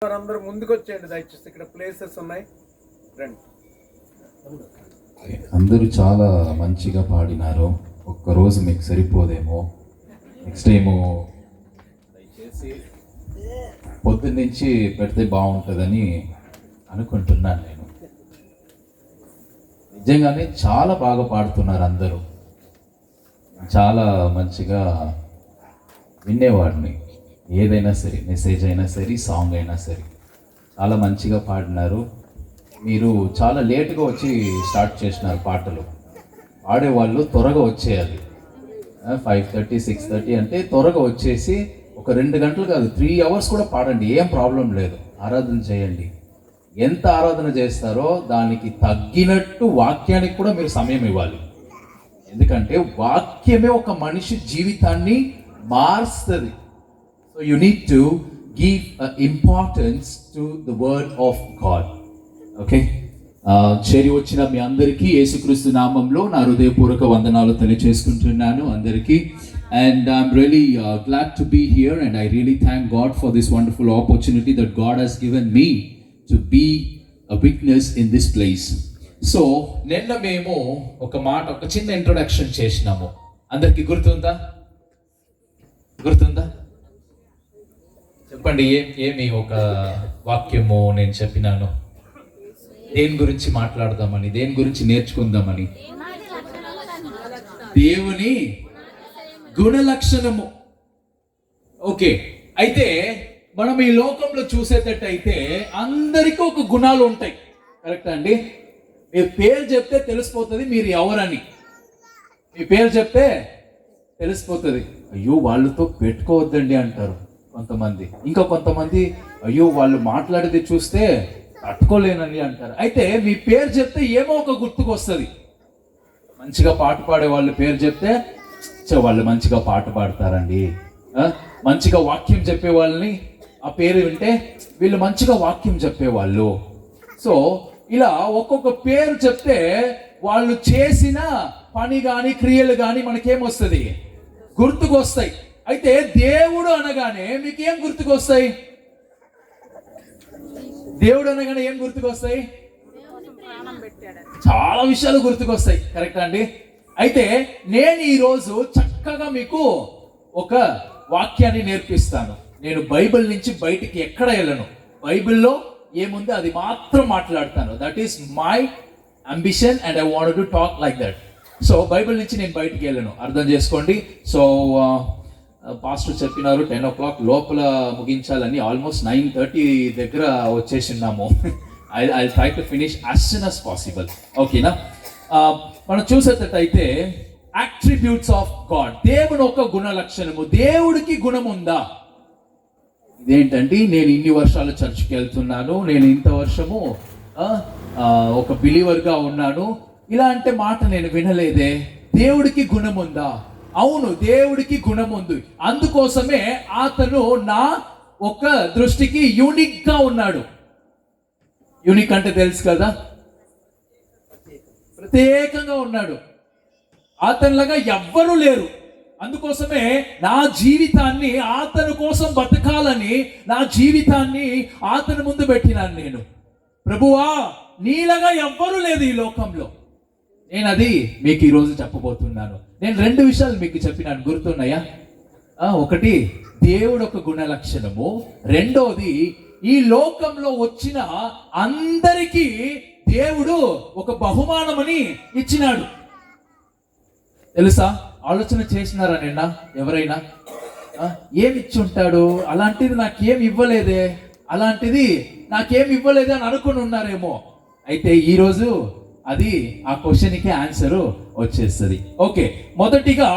అందరూ ముందుకు వచ్చేయండి దయచేసి. ఇక్కడ ప్లేసెస్ ఉన్నాయి, రండి. అందరూ చాలా మంచిగా పాడినారు. ఒక్కరోజు మీకు సరిపోదేమో, నెక్స్ట్ టైము దయచేసి పొద్దున్నుంచి పెడితే బాగుంటుందని అనుకుంటున్నాను. నేను నిజంగానే చాలా బాగా పాడుతున్నారు అందరూ. చాలా మంచిగా వినేవాడిని, ఏదైనా సరే, మెసేజ్ అయినా సరే, సాంగ్ అయినా సరే చాలా మంచిగా పాడినారు. మీరు చాలా లేట్గా వచ్చి స్టార్ట్ చేసినారు పాటలు. పాడేవాళ్ళు త్వరగా వచ్చేయాలి. 5:30, 6:30 అంటే త్వరగా వచ్చేసి ఒక 2 గంటలు కాదు, 3 hours కూడా పాడండి, ఏం ప్రాబ్లం లేదు. ఆరాధన చేయండి. ఎంత ఆరాధన చేస్తారో దానికి తగ్గినట్టు వాక్యానికి కూడా మీరు సమయం ఇవ్వాలి. ఎందుకంటే వాక్యమే ఒక మనిషి జీవితాన్ని మారుస్తుంది. So you need to give importance to the word of God. Okay? చేరి వచ్చిన మీ అందరికీ యేసుక్రీస్తు నామంలో నా హృదయపూర్వక వందనాలు తెలియజేసుకుంటున్నాను అందరికీ. And I'm really glad to be here, and I really thank God for this wonderful opportunity that God has given me to be a witness in this place. So నిన్న మేము ఒక చిన్న ఇంట్రొడక్షన్ చేసినాము. అందరికీ గుర్తుందా? చెప్పండి, ఏమి ఒక వాక్యము నేను చెప్పినాను. దేని గురించి మాట్లాడదామని, దేని గురించి నేర్చుకుందామని? దేవుని గుణలక్షణము. ఓకే, అయితే మనం ఈ లోకంలో చూసేటట్టయితే అందరికీ ఒక గుణాలు ఉంటాయి. కరెక్టా అండి? మీ పేరు చెప్తే తెలిసిపోతుంది మీరు ఎవరని. మీ పేరు చెప్తే తెలిసిపోతుంది. అయ్యో వాళ్ళతో పెట్టుకోవద్దండి అంటారు కొంతమంది. ఇంకా కొంతమంది అయ్యో వాళ్ళు మాట్లాడేది చూస్తే తట్టుకోలేనని అంటారు. అయితే మీ పేరు చెప్తే ఏమో ఒక గుర్తుకు వస్తుంది. మంచిగా పాట పాడే వాళ్ళ పేరు చెప్తే వాళ్ళు మంచిగా పాట పాడతారండి. మంచిగా వాక్యం చెప్పే వాళ్ళని ఆ పేరు వింటే వీళ్ళు మంచిగా వాక్యం చెప్పేవాళ్ళు. సో ఇలా ఒక్కొక్క పేరు చెప్తే వాళ్ళు చేసిన పని కానీ క్రియలు కానీ మనకేమొస్తుంది? గుర్తుకు వస్తాయి. అయితే దేవుడు అనగానే మీకు ఏం గుర్తుకొస్తాయి? దేవుడు అనగానే ఏం గుర్తుకొస్తాయి? చాలా విషయాలు గుర్తుకొస్తాయి. కరెక్టా అండి? అయితే నేను ఈరోజు చక్కగా మీకు ఒక వాక్యాన్ని నేర్పిస్తాను. నేను బైబిల్ నుంచి బయటికి ఎక్కడ వెళ్ళను. బైబిల్లో ఏముంది అది మాత్రం మాట్లాడతాను. That is my ambition and I want to talk like that. So Bible నుంచి నేను బయటికి వెళ్ళను, అర్థం చేసుకోండి. సో పాస్టర్ చెప్పినారు 10 o'clock లోపల ముగించాలని. ఆల్మోస్ట్ 9:30 దగ్గర వచ్చేసిన్నాము. I try to finish as soon as possible. ఓకేనా? మనం చూసేటట్టయితే అట్రిబ్యూట్స్ ఆఫ్ గాడ్, దేవుని ఒక గుణ లక్షణము. దేవుడికి గుణం ఉందా? ఇదేంటండి, నేను ఇన్ని వర్షాలు చర్చికి వెళ్తున్నాను, నేను ఇంత వర్షము ఒక బిలీవర్గా ఉన్నాను, ఇలా అంటే మాట నేను వినలేదే. దేవుడికి గుణం ఉందా? అవును, దేవుడికి గుణం ఉంది. అందుకోసమే అతను నా ఒక దృష్టికి యూనిక్ గా ఉన్నాడు. యూనిక్ అంటే తెలుసు కదా, ప్రత్యేకంగా ఉన్నాడు. అతనిలాగా ఎవ్వరూ లేరు. అందుకోసమే నా జీవితాన్ని అతని కోసం బతకాలని నా జీవితాన్ని అతని ముందు పెట్టినాను నేను. ప్రభువా, నీలాగా ఎవ్వరూ లేదు ఈ లోకంలో. నేను అది మీకు ఈరోజు చెప్పబోతున్నాను. నేను 2 విషయాలు మీకు చెప్పినాను, గుర్తున్నాయా? ఒకటి దేవుడు ఒక గుణ లక్షణము, రెండోది ఈ లోకంలో వచ్చిన అందరికీ దేవుడు ఒక బహుమానమని ఇచ్చినాడు. తెలుసా? ఆలోచన చేసినారా నిన్న ఎవరైనా? ఏమి ఇచ్చి ఉంటాడు? అలాంటిది నాకేం ఇవ్వలేదే, అలాంటిది నాకేం ఇవ్వలేదే అని అనుకుని ఉన్నారేమో. అయితే ఈరోజు అది ఆ క్వశ్చన్కి ఆన్సర్ వచ్చేస్తుంది. ఓకే, మొదటిగా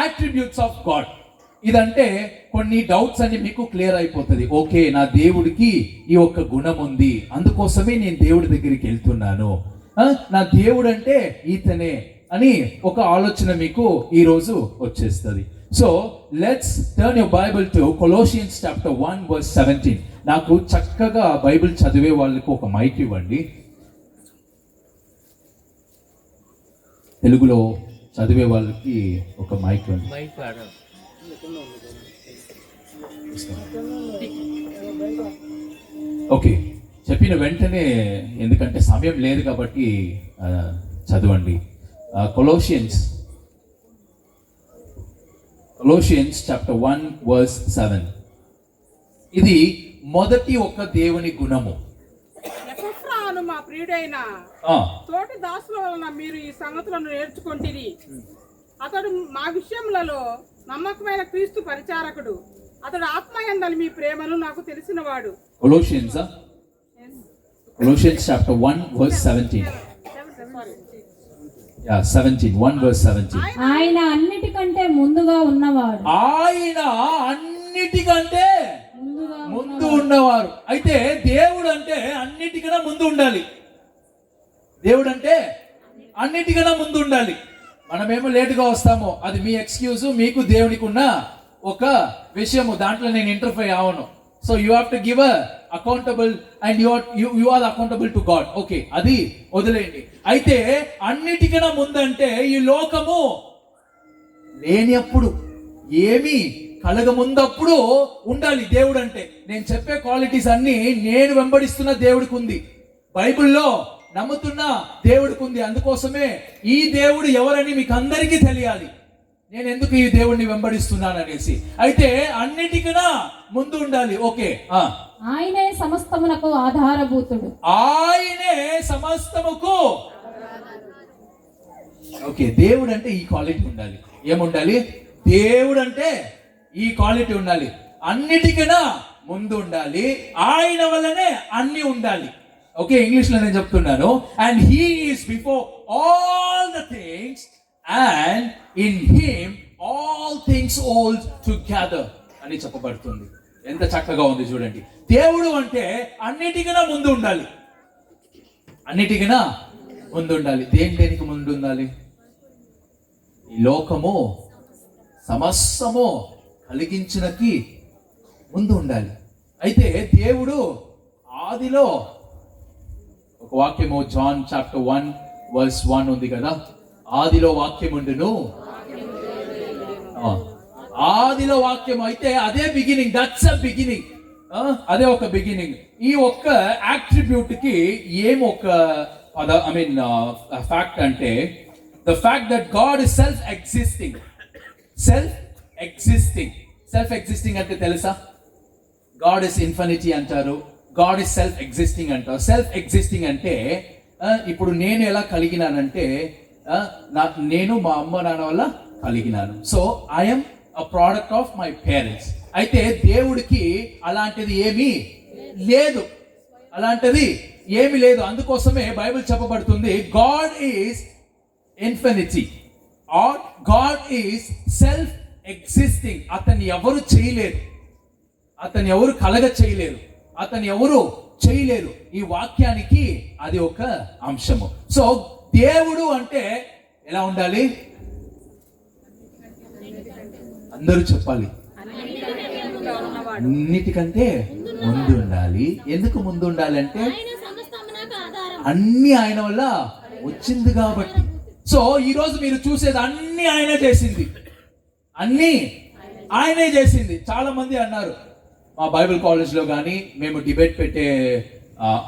అట్రిబ్యూట్స్ ఆఫ్ గాడ్. ఇదంటే కొన్ని డౌట్స్ అన్ని మీకు క్లియర్ అయిపోతుంది. ఓకే, నా దేవుడికి ఈ ఒక్క గుణం ఉంది, అందుకోసమే నేను దేవుడి దగ్గరికి వెళ్తున్నాను, నా దేవుడు అంటే ఈతనే అని ఒక ఆలోచన మీకు ఈరోజు వచ్చేస్తుంది. So let's turn your Bible to Colossians chapter 1 verse 17. నాకు చక్కగా బైబిల్ చదివే వాళ్ళకి ఒక మైక్ ఇవ్వండి. తెలుగులో చదివే వాళ్ళకి ఒక మైక్ ఇవ్వండి. ఓకే, చెప్పిన వెంటనే, ఎందుకంటే సమయం లేదు కాబట్టి చదవండి. Colossians chapter 1 verse 7. ఇది మొదటి ఒక దేవుని గుణము. ఎపఫ్రాను మా ప్రియుడైన తోటి దాసుల వలన మీరు ఈ సంగతులను నేర్చుకొంటిరి. అతడు మా విషయములలో నమ్మకమైన క్రీస్తు పరిచారకుడు. అతడు ఆత్మయందలి మీ ప్రేమను నాకు తెలిసినవాడు. Colossians chapter 1 verse 17. 17, 1 verse 17. ఆయన అన్నిటికంటే ముందుగా ఉన్నవాడు. ఆయన అన్నిటికంటే ముందు ఉన్నవారు. అయితే దేవుడు అంటే అన్నిటికన్నా ముందు ఉండాలి. దేవుడు అంటే అన్నిటికన్నా ముందు ఉండాలి. మనమేమో లేటుగా వస్తాము, అది మీ ఎక్స్క్యూజ్. మీకు దేవునికి ఉన్న ఒక విషయము, దాంట్లో నేను ఇంటర్ఫై అవను. So you have to give accountable and you are accountable to God. Okay, అది వదిలేయండి. అయితే అన్నిటికన్నా ముందంటే ఈ లోకము లేనప్పుడు, ఏమి కలగముందప్పుడు ఉండాలి దేవుడు అంటే. నేను చెప్పే క్వాలిటీస్ అన్ని నేను వెంబడిస్తున్న దేవుడికి ఉంది, బైబిల్లో నమ్ముతున్న దేవుడికి ఉంది. అందుకోసమే ఈ దేవుడు ఎవరని మీకు అందరికీ తెలియాలి, నేను ఎందుకు ఈ దేవుడిని వెంబడిస్తున్నాను అనేసి. అయితే అన్నిటికన్నా ముందు ఉండాలి. ఓకే, ఆయనే సమస్తమునకు ఆధారభూతుడు. ఆయనే సమస్తముకు. ఓకే, దేవుడు అంటే ఈ క్వాలిటీ ఉండాలి. ఏముండాలి? దేవుడు అంటే ఈ క్వాలిటీ ఉండాలి. అన్నిటికన్నా ముందు ఉండాలి, ఆయన వల్లనే అన్ని ఉండాలి. ఓకే, ఇంగ్లీష్ లో నేను చెప్తున్నాను. And he is before all the things and in him all things hold together అని చెప్పబడుతుంది. ఎంత చక్కగా ఉంది చూడండి. దేవుడు అంటే అన్నిటికన్నా ముందు ఉండాలి, అన్నిటికన్నా ముందు ఉండాలి. దేనికి ముందు ఉండాలి? ఈ లోకము సమస్తము కలిగించినకి ముందు ఉండాలి. అయితే దేవుడు ఆదిలో ఒక వాక్యము, జాన్ చాప్టర్ 1 వర్స్ 1 ఉంది కదా, ఆదిలో వాక్యముండును. ఆదిలో వాక్యం అయితే అదే బిగినింగ్, దట్స్ అ బిగినింగ్. అదే ఒక బిగినింగ్. ఈ ఒక్క యాట్రిబ్యూట్ కి ఏం ఒక ఫ్యాక్ట్ అంటే, the fact that God is self existing. Self existing అంటే తెలుసా? గాడ్ ఇస్ ఇన్ఫినిటీ అంటారు, గాడ్ ఇస్ సెల్ఫ్ ఎగ్జిస్టింగ్ అంటారు. సెల్ఫ్ ఎగ్జిస్టింగ్ అంటే ఇప్పుడు నేను ఎలా కలిగినానంటే, నేను మా అమ్మ నాన్న వల్ల కలిగినాను. So I'm a product of my parents. అయితే దేవుడికి అలాంటిది ఏమీ లేదు, అలాంటిది ఏమి లేదు. అందుకోసమే బైబిల్ చెప్పబడుతుంది, God is infinity or God is self existing. అతన్ని ఎవరు చేయలేరు, అతన్ని ఎవరు కలగ చేయలేరు, అతన్ని ఎవరు చేయలేరు. ఈ వాక్యానికి అది ఒక అంశము. సో దేవుడు అంటే ఎలా ఉండాలి? అందరూ చెప్పాలి, అన్నిటికంటే ముందు ఉండాలి. ఎందుకు ముందు ఉండాలంటే అన్ని ఆయన వల్ల వచ్చింది కాబట్టి. సో ఈరోజు మీరు చూసేది అన్ని ఆయనే చేసింది, అన్ని ఆయనే చేసింది. చాలా మంది అన్నారు, మా బైబిల్ కాలేజ్లో కానీ మేము డిబేట్ పెట్టే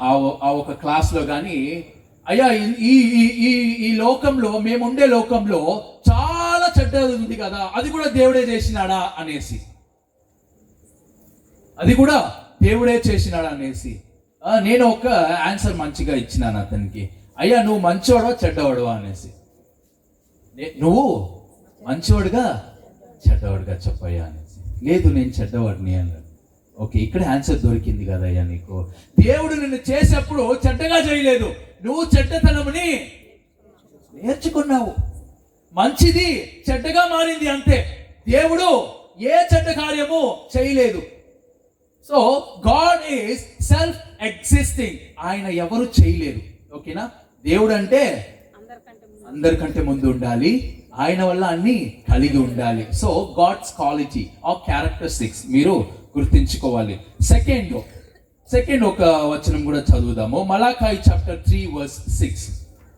ఆ ఒక క్లాస్లో కానీ, అయ్యా ఈ లోకంలో, మేముండే లోకంలో చాలా చెడ్డది ఉంది కదా, అది కూడా దేవుడే చేసినాడా అనేసి, అది కూడా దేవుడే చేసినాడా అనేసి నేను ఒక ఆన్సర్ మంచిగా ఇచ్చినాను అతనికి. అయ్యా నువ్వు మంచివాడవా చెడ్డవాడవా అనేసి. నువ్వు మంచివాడుగా చెడ్డవాడుగా చెప్పయ్యా అనేసి. లేదు నేను చెడ్డవాడిని అన్నాడు. ఓకే, ఇక్కడ ఆన్సర్ దొరికింది కదా అయ్యా నీకు. దేవుడు నిన్ను చేసేప్పుడు చెడ్డగా చేయలేదు, నువ్వు చెడ్డతనముని నేర్చుకున్నావు, మంచిది చెడ్డగా మారింది అంతే. దేవుడు ఏ చెడ్డ కార్యము చేయలేదు. So God is self existing, ఆయన ఎవరు చేయలేరు. ఓకేనా? దేవుడు అంటే అందరికంటే ముందు ఉండాలి, ఆయన వల్ల అన్ని కలిగి ఉండాలి. So God's quality of characteristics మీరు గుర్తించుకోవాలి. సెకండ్ ఒక వచనం కూడా చదువుదాము. Malachi chapter 3 verse 6.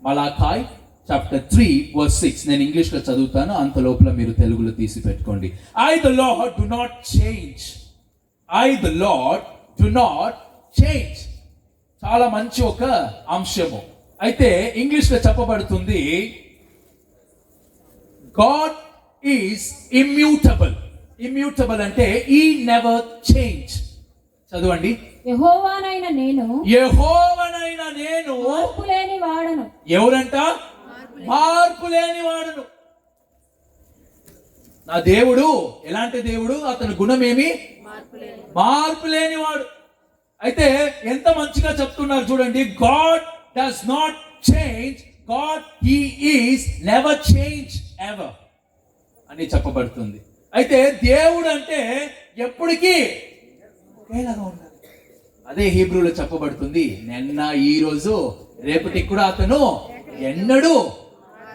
Malachi chapter 3 verse 6. నేను ఇంగ్లీష్ లో చదువుతాను, అంత లోపల మీరు తెలుగులో తీసి పెట్టుకోండి. I the Lord do not change. Change. చాలా మంచి ఒక అంశము. అయితే ఇంగ్లీష్ లో చెప్పబడుతుంది గాడ్ ఈజ్ ఇమ్యూటబుల్. ఇమ్యూటబుల్ అంటే ఈ నెవర్ చేంజ్. చదవండి. యెహోవానైన నేను యెహోవానైన నేను మార్పు లేని వాడను. ఎవరంట? మార్పు లేని వాడును. నా దేవుడు ఎలాంటి దేవుడు? అతని గుణమేమి? మార్పు లేనివాడు. అయితే ఎంత మంచిగా చెప్తున్నారు చూడండి. God does not change, God he is never change ever అని చెప్పబడుతుంది. అయితే దేవుడు అంటే ఎప్పటికీ ఒకేలాగా ఉండాలి. అదే హీబ్రూలో చెప్పబడుతుంది, నిన్న ఈ రోజు రేపటికి కూడా అతను ఎన్నడూ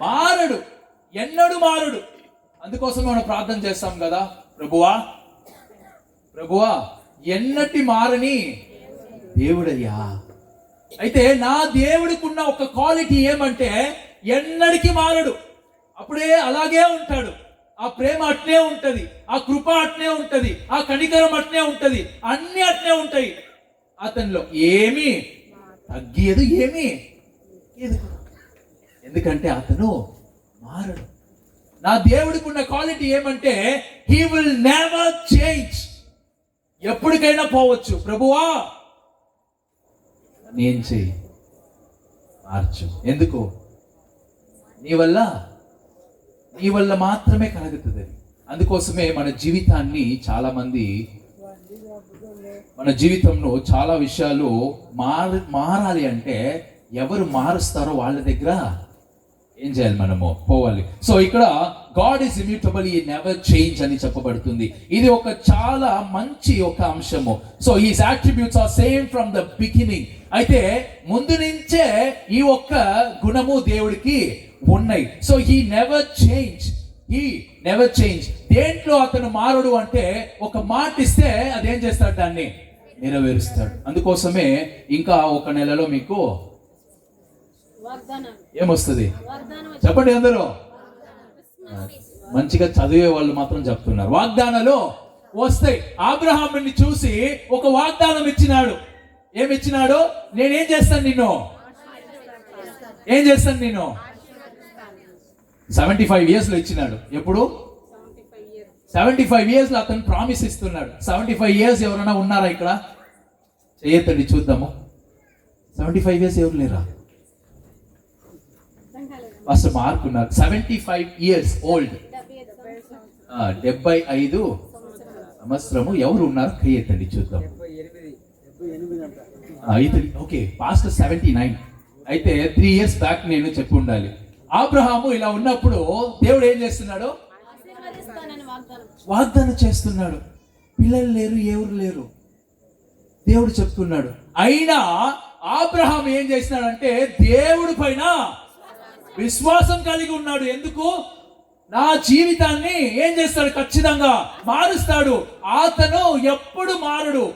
మారడు, ఎన్నడూ మారడు. అందుకోసం మనం ప్రార్థన చేస్తాం కదా, ప్రభువా ప్రభువా ఎన్నటి మారని దేవుడయ్యా. అయితే నా దేవుడికి ఉన్న ఒక క్వాలిటీ ఏమంటే ఎన్నటికి మారడు, అప్పుడే అలాగే ఉంటాడు. ఆ ప్రేమ అట్నే ఉంటది, ఆ కృప అట్నే ఉంటది, ఆ కనికరం అట్నే ఉంటది, అన్ని అట్నే ఉంటాయి. అతనిలో ఏమీ తగ్గేదు, ఏమీ ఎందుకంటే అతను మారడు. నా దేవుడికి ఉన్న క్వాలిటీ ఏమంటే హీ విల్ నెవర్ చేంజ్. ఎప్పటికైనా పోవచ్చు, ప్రభువా నేను చెయ్యి మార్చు. ఎందుకు? నీ వల్ల మాత్రమే కలుగుతుంది. అందుకోసమే మన జీవితంలో చాలా విషయాలు మారాలి అంటే ఎవరు మారుస్తారో వాళ్ళ దగ్గర ఏం చేయాలి? మనము పోవాలి. సో ఇక్కడ God is immutable, he never change అని చెప్పబడుతుంది. ఇది ఒక చాలా మంచి ఒక అంశము. So his attributes are same from the beginning. అయితే ముందు నుంచే ఈ ఒక్క గుణము దేవుడికి ఉన్నాయి. So he never change. దేంట్లో అతను మారడు అంటే ఒక మాట ఇస్తే అదేం చేస్తాడు? దాన్ని నెరవేరుస్తాడు. అందుకోసమే ఇంకా ఒక నెలలో మీకు ఏమొస్తుంది చెప్పండి అందరూ. మంచిగా చదివే వాళ్ళు మాత్రం చెప్తున్నారు. వాగ్దానాలు వస్తాయి. అబ్రహాముని చూసి ఒక వాగ్దానం ఇచ్చినాడు. ఏమిచ్చినాడు? నేనేం చేస్తాను నిన్ను, ఏం చేస్తాను నిన్ను. 75 years లో ఇచ్చినాడు. ఎప్పుడు? 75 years లో అతను ప్రామిస్ ఇస్తున్నాడు. 75 years ఎవరైనా ఉన్నారా ఇక్కడ? చేయొద్దండి చూద్దాము. 75 years ఎవరు లేరా? ఫస్ట్ మార్క్ ఉన్నారు. 75 years ఓల్డ్, 75 సంవత్సరము ఎవరు ఉన్నారు? చేయొద్దండి చూద్దాం. Okay, past 79. అయితే 3 years బ్యాక్ నేను చెప్పి ఉండాలి. అబ్రహాము ఇలా ఉన్నప్పుడు దేవుడు ఏం చేస్తున్నాడు? వాగ్దానం చేస్తున్నాడు. పిల్లలు లేరు, ఎవరు లేరు. దేవుడు చెప్తున్నాడు. అయినా అబ్రహాము ఏం చేసినాడంటే దేవుడి పైన విశ్వాసం కలిగి ఉన్నాడు. ఎందుకు? నా జీవితాన్ని ఏం చేస్తాడు? ఖచ్చితంగా మారుస్తాడు. అతను ఎప్పుడు మారడు.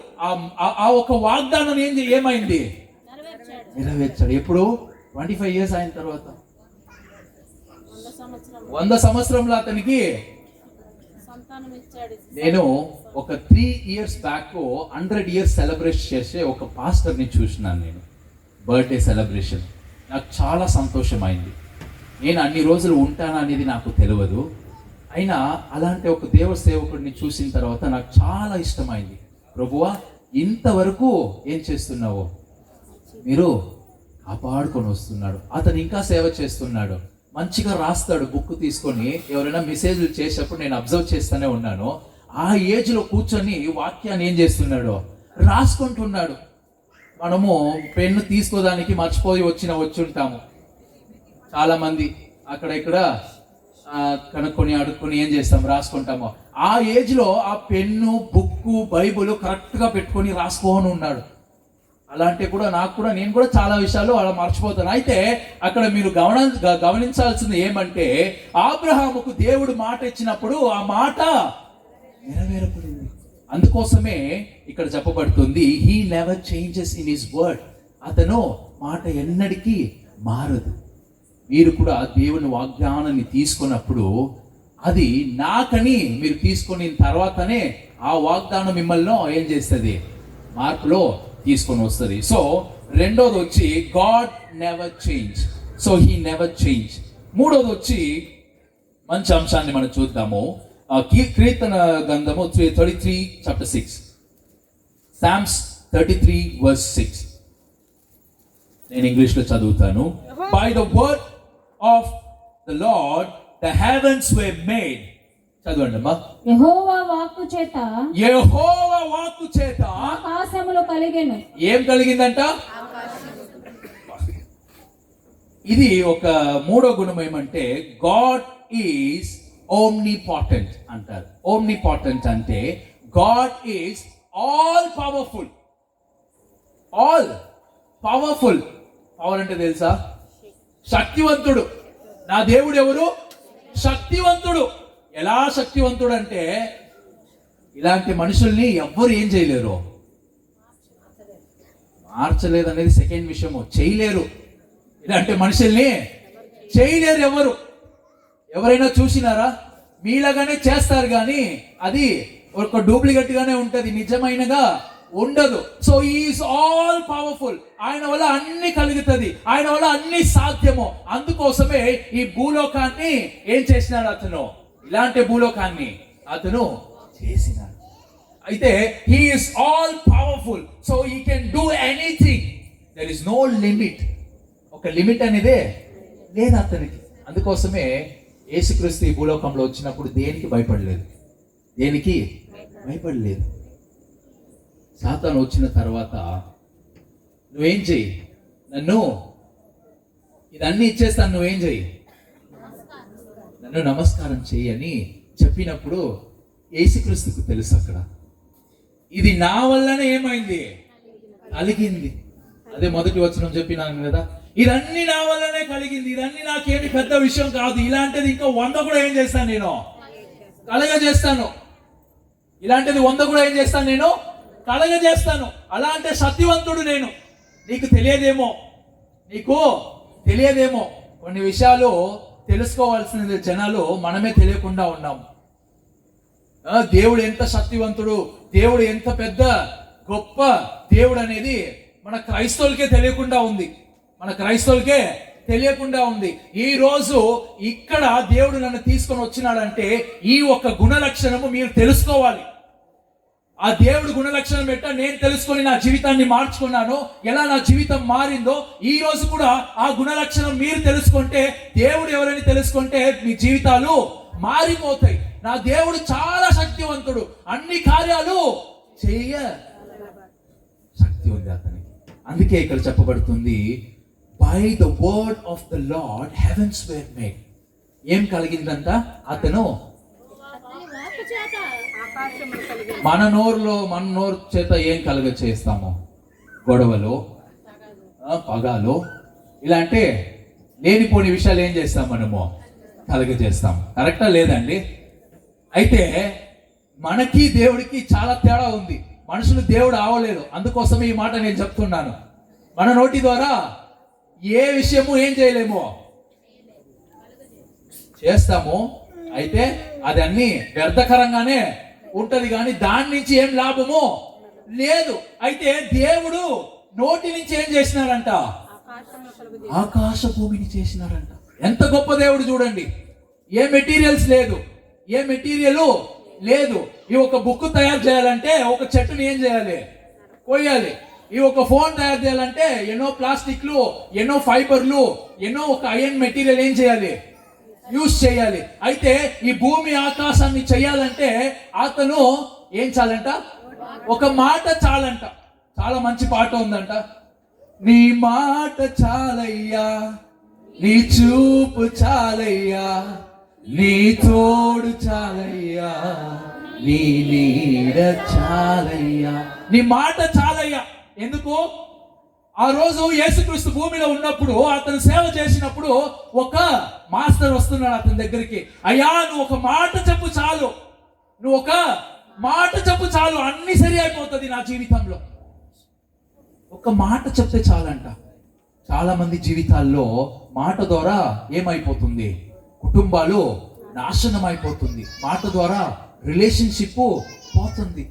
ఆ ఒక వాగ్దానం ఏమైంది? నెరవేర్చాడు. ఎప్పుడు? 25 years అయిన తర్వాత. 100 సంవత్సరంలో అతనికి నేను ఒక 3 years బ్యాక్ 100 years సెలబ్రేట్ చేసే ఒక పాస్టర్ని చూసినాను. నేను బర్త్డే సెలబ్రేషన్ నాకు చాలా సంతోషమైంది. నేను అన్ని రోజులు ఉంటానా అనేది నాకు తెలియదు. అయినా అలాంటి ఒక దేవ సేవకుడిని చూసిన తర్వాత నాకు చాలా ఇష్టమైంది. ప్రభువా ఇంతవరకు ఏం చేస్తున్నావో మీరు కాపాడుకొని వస్తున్నాడు. అతను ఇంకా సేవ చేస్తున్నాడు. మంచిగా రాస్తాడు బుక్ తీసుకొని. ఎవరైనా మెసేజ్లు చేసేటప్పుడు నేను అబ్జర్వ్ చేస్తూనే ఉన్నాను. ఆ ఏజ్ లో కూర్చొని వాక్యాన్ని ఏం చేస్తున్నాడు? రాసుకుంటున్నాడు. మనము పెన్ను తీసుకోవడానికి మర్చిపోయి వచ్చుంటాము. చాలా మంది అక్కడ ఇక్కడ కనుక్కొని అడుక్కొని ఏం చేస్తాం? రాసుకుంటాము. ఆ ఏజ్ లో ఆ పెన్ను, బుక్కు, బైబుల్ కరెక్ట్ గా పెట్టుకొని రాసుకోని ఉన్నాడు. అలాంటి కూడా నేను కూడా చాలా విషయాలు అలా మర్చిపోతాను. అయితే అక్కడ మీరు గమనించాల్సింది ఏమంటే అబ్రహాముకు దేవుడు మాట ఇచ్చినప్పుడు ఆ మాట నెరవేరబడింది. అందుకోసమే ఇక్కడ చెప్పబడుతుంది he never changes in his word. అతను మాట ఎన్నటికీ మారదు. మీరు కూడా దేవుని వాగ్దానాన్ని తీసుకున్నప్పుడు అది నాకని మీరు తీసుకున్న తర్వాతనే ఆ వాగ్దానం మిమ్మల్ని ఏం చేస్తుంది? మార్పులో తీసుకొని వస్తుంది. సో రెండోది వచ్చి God never change, so he never change. మూడోది వచ్చి మంచి అంశాన్ని మనం చూద్దాము. కీర్తన గ్రంథము 33 chapter 6, Psalms 33 verse 6. నేను ఇంగ్లీష్లో చదువుతాను. By the word of the Lord the heavens were made. చదవండి అమ్మా. యెహోవా వాక్కు చేత యెహోవా వాక్కు చేత ఆకాశములు కలిగెను. ఏం కలిగిందంట? ఇది ఒక మూడో గుణం ఏమంటే గాడ్ ఈజ్ ఓమ్నిపాటెంట్ అంటారు. ఓమ్నిపాటెంట్ అంటే God is all powerful. All powerful. Power అంటే తెలుసా? శక్తివంతుడు. నా దేవుడు ఎవరు? శక్తివంతుడు. ఎలా శక్తివంతుడు అంటే ఇలాంటి మనుషుల్ని ఎవ్వరు ఏం చేయలేరు, మార్చలేదు అనేది సెకండ్ విషయము. చేయలేరు, ఇలాంటి మనుషుల్ని చేయలేరు ఎవరు. ఎవరైనా చూసినారా? మీలాగానే చేస్తారు కానీ అది ఒక డూప్లికేట్ గానే ఉంటది, నిజమైనగా ఉండదు. So is all powerful. ఆయన వల్ల అన్ని కలుగుతుంది, ఆయన వల్ల అన్ని సాధ్యము. అందుకోసమే ఈ భూలోకాన్ని ఏం చేసినాడు అతను? ఇలాంటి భూలోకాన్ని అతను చేసినాడు. అయితే he is all powerful, so he can do anything. There is no limit. ఒక లిమిట్ అనేదే లేదు అతనికి. అందుకోసమే యేసుక్రీస్తు ఈ భూలోకంలో వచ్చినప్పుడు దేనికి భయపడలేదు, దేనికి భయపడలేదు. సాతాను వచ్చిన తర్వాత నువ్వేం చెయ్యి, నన్ను ఇదన్నీ ఇచ్చేస్తాను, నువ్వేం చెయ్యి, నన్ను నమస్కారం చెయ్యి అని చెప్పినప్పుడు యేసుక్రీస్తుకు తెలుసు అక్కడ ఇది నా వల్లనే ఏమైంది, కలిగింది. అదే మొదటి వచనం చెప్పినాను కదా, ఇదన్నీ నా వల్లనే కలిగింది, ఇదన్నీ నాకేమి పెద్ద విషయం కాదు, ఇలాంటిది ఇంకా 100 కూడా ఏం చేస్తాను నేను, కలగజేస్తాను. ఇలాంటిది 100 కూడా ఏం చేస్తాను నేను, కలగజేస్తాను. అలాంటి సత్యవంతుడు నేను. నీకు తెలియదేమో, నీకు తెలియదేమో కొన్ని విషయాలు తెలుసుకోవాల్సిన జనాలు మనమే తెలియకుండా ఉన్నాము. దేవుడు ఎంత శక్తివంతుడు, దేవుడు ఎంత పెద్ద గొప్ప దేవుడు అనేది మన క్రైస్తవులకే తెలియకుండా ఉంది, మన క్రైస్తవులకే తెలియకుండా ఉంది. ఈ రోజు ఇక్కడ దేవుడు నన్ను తీసుకొని వచ్చినాడంటే ఈ ఒక్క గుణ లక్షణము మీరు తెలుసుకోవాలి. ఆ దేవుడు గుణలక్షణం పెట్ట నేను తెలుసుకొని నా జీవితాన్ని మార్చుకున్నాను. ఎలా నా జీవితం మారిందో ఈ రోజు కూడా ఆ గుణలక్షణం మీరు తెలుసుకుంటే, దేవుడు ఎవరని తెలుసుకుంటే మీ జీవితాలు మారిపోతాయి. నా దేవుడు చాలా శక్తివంతుడు, అన్ని కార్యాలు చేయ శక్తి ఉంది అతనికి. అందుకే ఇక్కడ చెప్పబడుతుంది, by the word of the Lord heavens were made. ఏం కలిగిందంట? అతను మన నోరు చేత ఏం కలుగ చేస్తాము? గొడవలు, పగాలు, ఇలాంటి లేనిపోని విషయాలు ఏం చేస్తాం మనము? కలుగ చేస్తాం. కరెక్టా లేదండి? అయితే మనకి దేవుడికి చాలా తేడా ఉంది. మనుషులు దేవుడు ఆవలేదు. అందుకోసమే ఈ మాట నేను చెప్తున్నాను. మన నోటి ద్వారా ఏ విషయము ఏం చేయలేము, చేస్తాము. అయితే అది అన్ని వ్యర్థకరంగానే ఉంటది, కానీ దాని నుంచి ఏం లాభము లేదు. అయితే దేవుడు నోటి నుంచి ఏం చేసినాడంట? ఆకాశ భూమిని చేసినాడంట. ఎంత గొప్ప దేవుడు చూడండి. ఏ మెటీరియల్స్ లేదు, ఏ మెటీరియల్ లేదు. ఈ ఒక బుక్ తయారు చేయాలంటే ఒక చెట్టుని ఏం చేయాలి? కోయాలి. ఈ ఒక ఫోన్ తయారు చేయాలంటే ఎన్నో ప్లాస్టిక్లు, ఎన్నో ఫైబర్లు, ఎన్నో ఒక ఐరన్ మెటీరియల్ ఏం చేయాలి? యూజ్ చేయాలి. అయితే ఈ భూమి ఆకాశాన్ని చేయాలంటే అతను ఏం చాలంట? ఒక మాట చాలంట. చాలా మంచి పాట ఉందంట. నీ మాట చాలయ్యా, నీ చూపు చాలయ్యా, నీ తోడు చాలయ్యా, నీ నీడ చాలయ్యా. నీ మాట చాలయ్యా. ఎందుకు? ఆ రోజు యేసుక్రీస్తు భూమిలో ఉన్నప్పుడు, అతను సేవ చేసినప్పుడు ఒక మాస్టర్ వస్తున్నాడు అతని దగ్గరికి. అయ్యా, నువ్వు ఒక మాట చెప్పు చాలు, నువ్వు ఒక మాట చెప్పు చాలు, అన్ని సరి అయిపోతుంది నా జీవితంలో. ఒక మాట చెప్తే చాలంట. చాలా మంది జీవితాల్లో మాట ద్వారా ఏమైపోతుంది? కుటుంబాలు నాశనం అయిపోతుంది. మాట ద్వారా రిలేషన్షిప్ పోతుంది.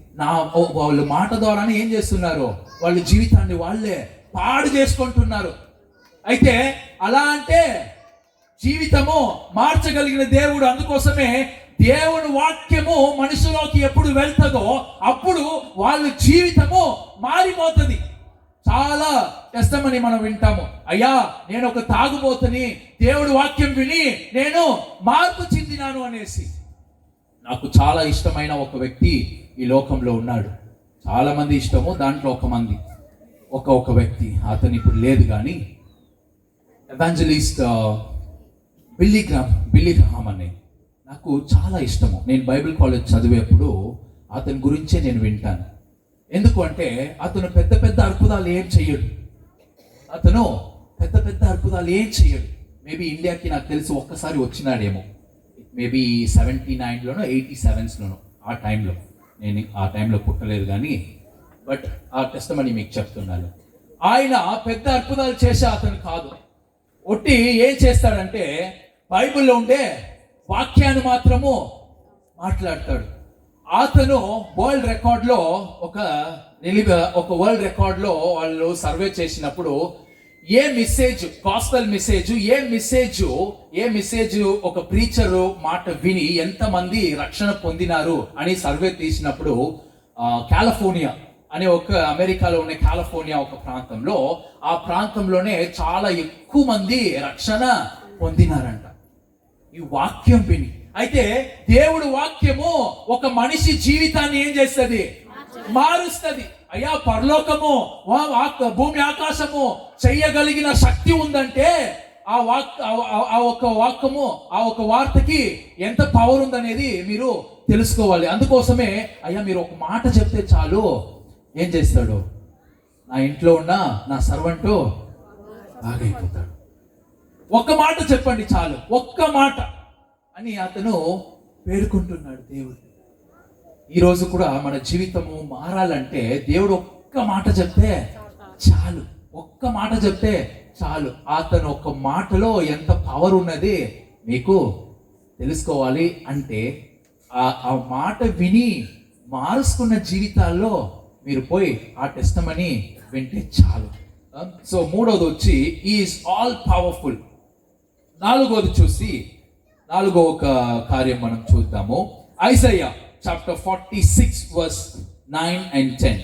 వాళ్ళు మాట ద్వారానే ఏం చేస్తున్నారు, వాళ్ళ జీవితాన్ని వాళ్ళే పాడు చేసుకుంటున్నారు. అయితే అలా అంటే జీవితము మార్చగలిగిన దేవుడు, అందుకోసమే దేవుని వాక్యము మనుషులోకి ఎప్పుడు వెళ్తుందో అప్పుడు వాళ్ళ జీవితము మారిపోతుంది. చాలా కష్టమని మనం వింటాము, అయ్యా నేను ఒక తాగుబోతుని, దేవుడి వాక్యం విని నేను మార్పు చెందినాను అనేసి. నాకు చాలా ఇష్టమైన ఒక వ్యక్తి ఈ లోకంలో ఉన్నాడు. చాలా మంది ఇష్టము, దాంట్లో ఒక వ్యక్తి, అతను ఇప్పుడు లేదు కానీ, ఎవాంజలిస్ట్ బిల్లీ గ్రహాం అనే నాకు చాలా ఇష్టము. నేను బైబిల్ కాలేజ్ చదివేప్పుడు అతని గురించే నేను వింటాను. ఎందుకు అంటే అతను పెద్ద పెద్ద అద్భుతాలు ఏం చెయ్యడు. మేబీ ఇండియాకి నాకు తెలిసి ఒక్కసారి వచ్చినాడేమో, మేబీ 79లోనో 87లోనో ఆ టైంలో. నేను ఆ టైంలో పుట్టలేదు కానీ, బట్ ఆ టెస్టిమనీ మీకు చెప్తున్నాను. ఆయన పెద్ద అద్భుతాలు చేసే అతను కాదు. ఒట్టి ఏం చేస్తాడంటే బైబిల్లో ఉండే వాక్యాన్ని మాత్రము మాట్లాడతాడు. అతను వరల్డ్ రికార్డ్లో ఒక వరల్డ్ రికార్డ్లో వాళ్ళు సర్వే చేసినప్పుడు ఏ మెసేజ్ ఒక ప్రీచరు మాట విని ఎంతమంది రక్షణ పొందినారు అని సర్వే తీసినప్పుడు కాలిఫోర్నియా అనే ఒక అమెరికాలో ఉన్న కాలిఫోర్నియా ఒక ప్రాంతంలో, ఆ ప్రాంతంలోనే చాలా ఎక్కువ మంది రక్షణ పొందినారంట ఈ వాక్యం విని. అయితే దేవుడు వాక్యము ఒక మనిషి జీవితాన్ని ఏం చేస్తుంది, మారుస్తుంది. అయ్యా పరలోకము భూమి ఆకాశము చెయ్యగలిగిన శక్తి ఉందంటే ఆ ఒక వార్తకి ఎంత పవర్ ఉందనేది మీరు తెలుసుకోవాలి. అందుకోసమే అయ్యా మీరు ఒక మాట చెప్తే చాలు, ఏం చేస్తాడు, నా ఇంట్లో ఉన్న నా సర్వెంటు బాగైపోతాడు. ఒక్క మాట చెప్పండి చాలు, ఒక్క మాట అని అతను పేర్కొంటున్నాడు దేవుడు. ఈరోజు కూడా మన జీవితము మారాలంటే దేవుడు ఒక్క మాట చెప్తే చాలు, అతను ఒక్క మాటలో ఎంత పవర్ ఉన్నది మీకు తెలుసుకోవాలి. అంటే ఆ మాట విని మారుసుకున్న జీవితాల్లో మీరు పోయి ఆ టెస్టిమనీ వింటే చాలు. సో మూడోది వచ్చి ఈజ్ ఆల్ పవర్ఫుల్. నాలుగో ఒక కార్యం మనం చూద్దాము. Isaiah chapter 46 verse 9 and 10.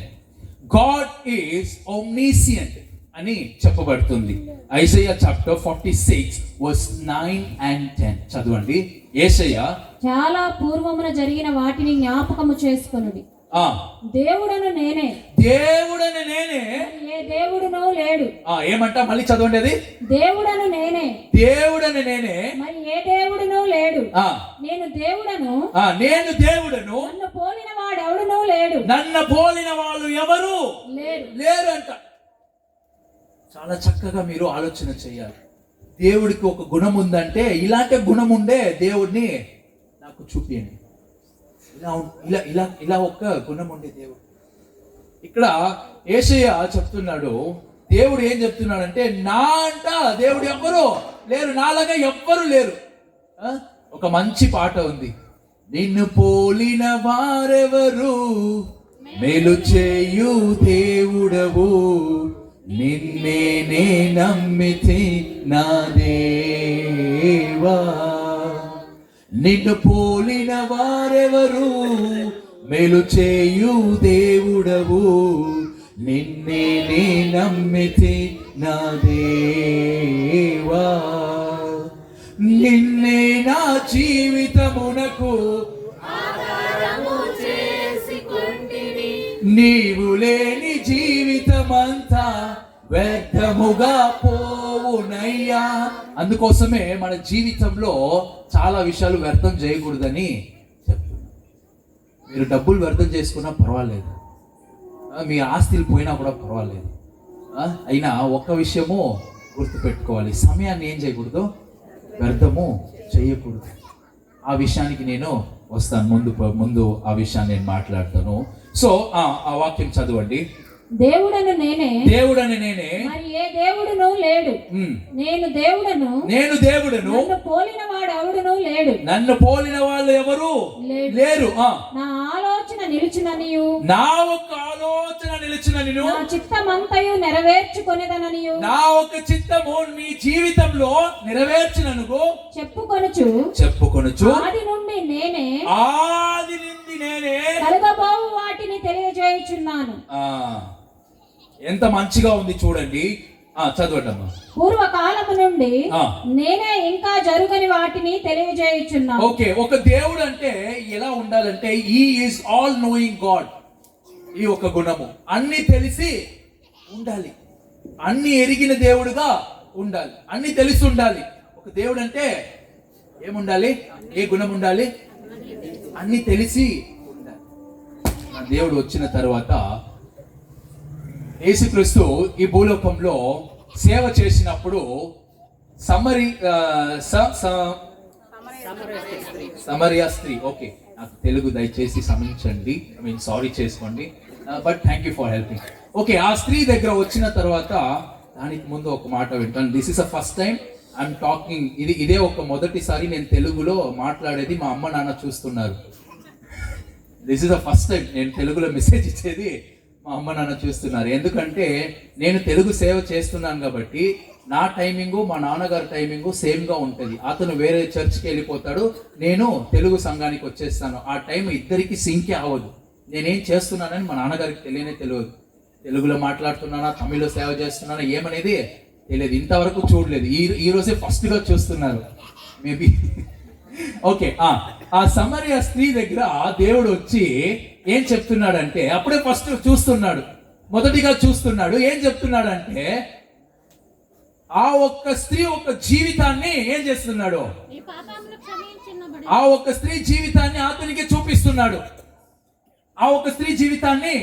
God is omniscient అని చెప్పబడుతుంది. ఐజయా చాప్టర్ 46 verse 9 and 10 చదవండి. యేషయా చాలా పూర్వమున జరిగిన వాటిని జ్ఞాపకము చేసుకొనుడి. దేవుడను నేనే, ఏ దేవుడునో లేడు. ఏమంటా మళ్ళీ చదవండి అది. దేవుడను నేనే, మరి ఏ దేవుడునో లేడు. నేను దేవుడను, నన్ను పోలిన వాడెవడునో లేడు. నన్ను పోలిన వాళ్ళు ఎవరు లేరు అంట. చాలా చక్కగా మీరు ఆలోచన చేయాలి. దేవుడికి ఒక గుణం ఉందంటే ఇలాంటి గుణం ఉండే దేవుడిని నాకు చూపియండి. ఇలా ఒక గుణం ఉండే దేవుడు. ఇక్కడ యేషయా చెప్తున్నాడు, దేవుడు ఏం చెప్తున్నాడంటే నా అంట దేవుడు ఎవ్వరు లేరు, నాలాగా ఎవ్వరు లేరు. ఒక మంచి పాట ఉంది, నిన్ను పోలిన వారెవరు, మేలు చేయు దేవుడవు, నిన్నే నే నమ్మితే నా దేవా. నిన్ను పోలిన వారెవరు, మేలు చేయు దేవుడవు, నిన్నే నే నమ్మితే నా దేవా. నిన్నే నా జీవితమునకు నీవు లేని జీవితమంతా వ్యర్థముగా పోవునయ్యా. అందుకోసమే మన జీవితంలో చాలా విషయాలు వ్యర్థం చేయకూడదని చెప్తున్నా. మీరు డబ్బులు వ్యర్థం చేసుకున్నా పర్వాలేదు, మీ ఆస్తులు పోయినా కూడా పర్వాలేదు. అయినా ఒక్క విషయము గుర్తుపెట్టుకోవాలి, సమయాన్ని ఏం చేయకూడదు, వ్యర్థము చేయకూడదు. ఆ విషయానికి నేను వస్తాను, ముందు ఆ విషయాన్ని నేను మాట్లాడతాను. సో ఆ వాక్యం చదవండి. దేవుడను నేనే, మరి ఏ దేవుడునో లేడు. నేను దేవుడను నన్ను పోలిన వాడు ఎవడునూ లేడు. నన్ను పోలిన వాళ్ళు ఎవరు లేరు. నా ఆలోచన నిలుచుననియు నా ఒక ఆలోచన నిలుచుననియు నా చిత్తమంతయు నెరవేర్చుకొనేదననియు నా ఒక చిత్తము నీ జీవితంలో నెరవేర్చిననుకో చెప్పుకొనుచు ఆది నుండి నేనే కలుగబోవు వాటిని తెలియజేయుచున్నాను. ఎంత మంచిగా ఉంది చూడండి. చదవండమ్మా. పూర్వకాలము నుండి నేనే ఇంకా జరుగని వాటిని తెలియజేయుచున్నాను. ఓకే, ఒక దేవుడు అంటే ఎలా ఉండాలంటే he is all knowing God. ఈ ఒక గుణము అన్ని తెలిసి ఉండాలి, అన్ని ఎరిగిన దేవుడుగా ఉండాలి, అన్ని తెలిసి ఉండాలి. ఒక దేవుడు అంటే ఏముండాలి? ఏ గుణం ఉండాలి? అన్ని తెలిసి ఉండాలి. దేవుడు వచ్చిన తర్వాత యేసుక్రీస్తు ఈ భూలోకంలో సేవ చేసినప్పుడు సమరియా స్త్రీ, ఓకే నాకు తెలుగు దయచేసి క్షమించండి, సారీ చేసుకోండి, but thank you for helping. Okay, ఆ స్త్రీ దగ్గర వచ్చిన తర్వాత దానికి ముందు ఒక మాట వింటాను. This is a first time I'm talking. ఇదే ఒక మొదటిసారి నేను తెలుగులో మాట్లాడేది. మా అమ్మ నాన్న చూస్తున్నారు. This is the first time నేను తెలుగులో మెసేజ్ ఇచ్చేది. మా అమ్మ నాన్న చూస్తున్నారు. ఎందుకంటే నేను తెలుగు సేవ చేస్తున్నాను కాబట్టి నా టైమింగు మా నాన్నగారి టైమింగు సేమ్గా ఉంటుంది. అతను వేరే చర్చ్కి వెళ్ళిపోతాడు, నేను తెలుగు సంఘానికి వచ్చేస్తాను. ఆ టైం ఇద్దరికి సింకే అవ్వదు. నేనేం చేస్తున్నానని మా నాన్నగారికి తెలియదు. తెలుగులో మాట్లాడుతున్నానా, తమిళ్లో సేవ చేస్తున్నానా ఏమనేది తెలియదు. ఇంతవరకు చూడలేదు. ఈ రోజే ఫస్ట్గా చూస్తున్నారు మేబీ. ఓకే, ఆ సమరయ స్త్రీ దగ్గర దేవుడు వచ్చి ఏం చెప్తున్నాడంటే, అప్పుడే ఫస్ట్ చూస్తున్నాడు, మొదటిగా చూస్తున్నాడు. ఏం చెప్తున్నాడంటే ఆ ఒక్క స్త్రీ ఒక జీవితాన్ని ఏం చేస్తున్నాడు? ఆ ఒక్క స్త్రీ జీవితాన్ని అతనికి చూపిస్తున్నాడు. ఆ ఒక్క స్త్రీ జీవితాన్ని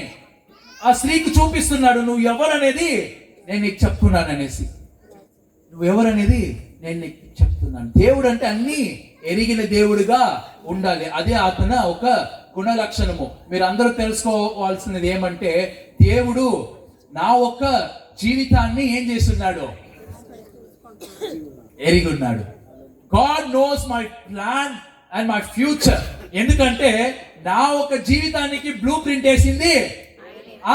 ఆ స్త్రీకి చూపిస్తున్నాడు. నువ్వు ఎవరనేది నేను నీకు చెప్తున్నాను అనేసి. నువ్వు ఎవరనేది నేను నీకు చెప్తున్నాను. దేవుడు అంటే అన్ని ఎరిగిన దేవుడుగా ఉండాలి. అదే అతను ఒక గుణ లక్షణము. మీరు అందరూ తెలుసుకోవాల్సినది ఏమంటే, దేవుడు నా ఒక్క జీవితాన్ని ఏం చేస్తున్నాడు? ఎరిగి ఉన్నాడు. God knows my plan and my future. ఎందుకంటే నా ఒక జీవితానికి బ్లూ ప్రింట్ వేసింది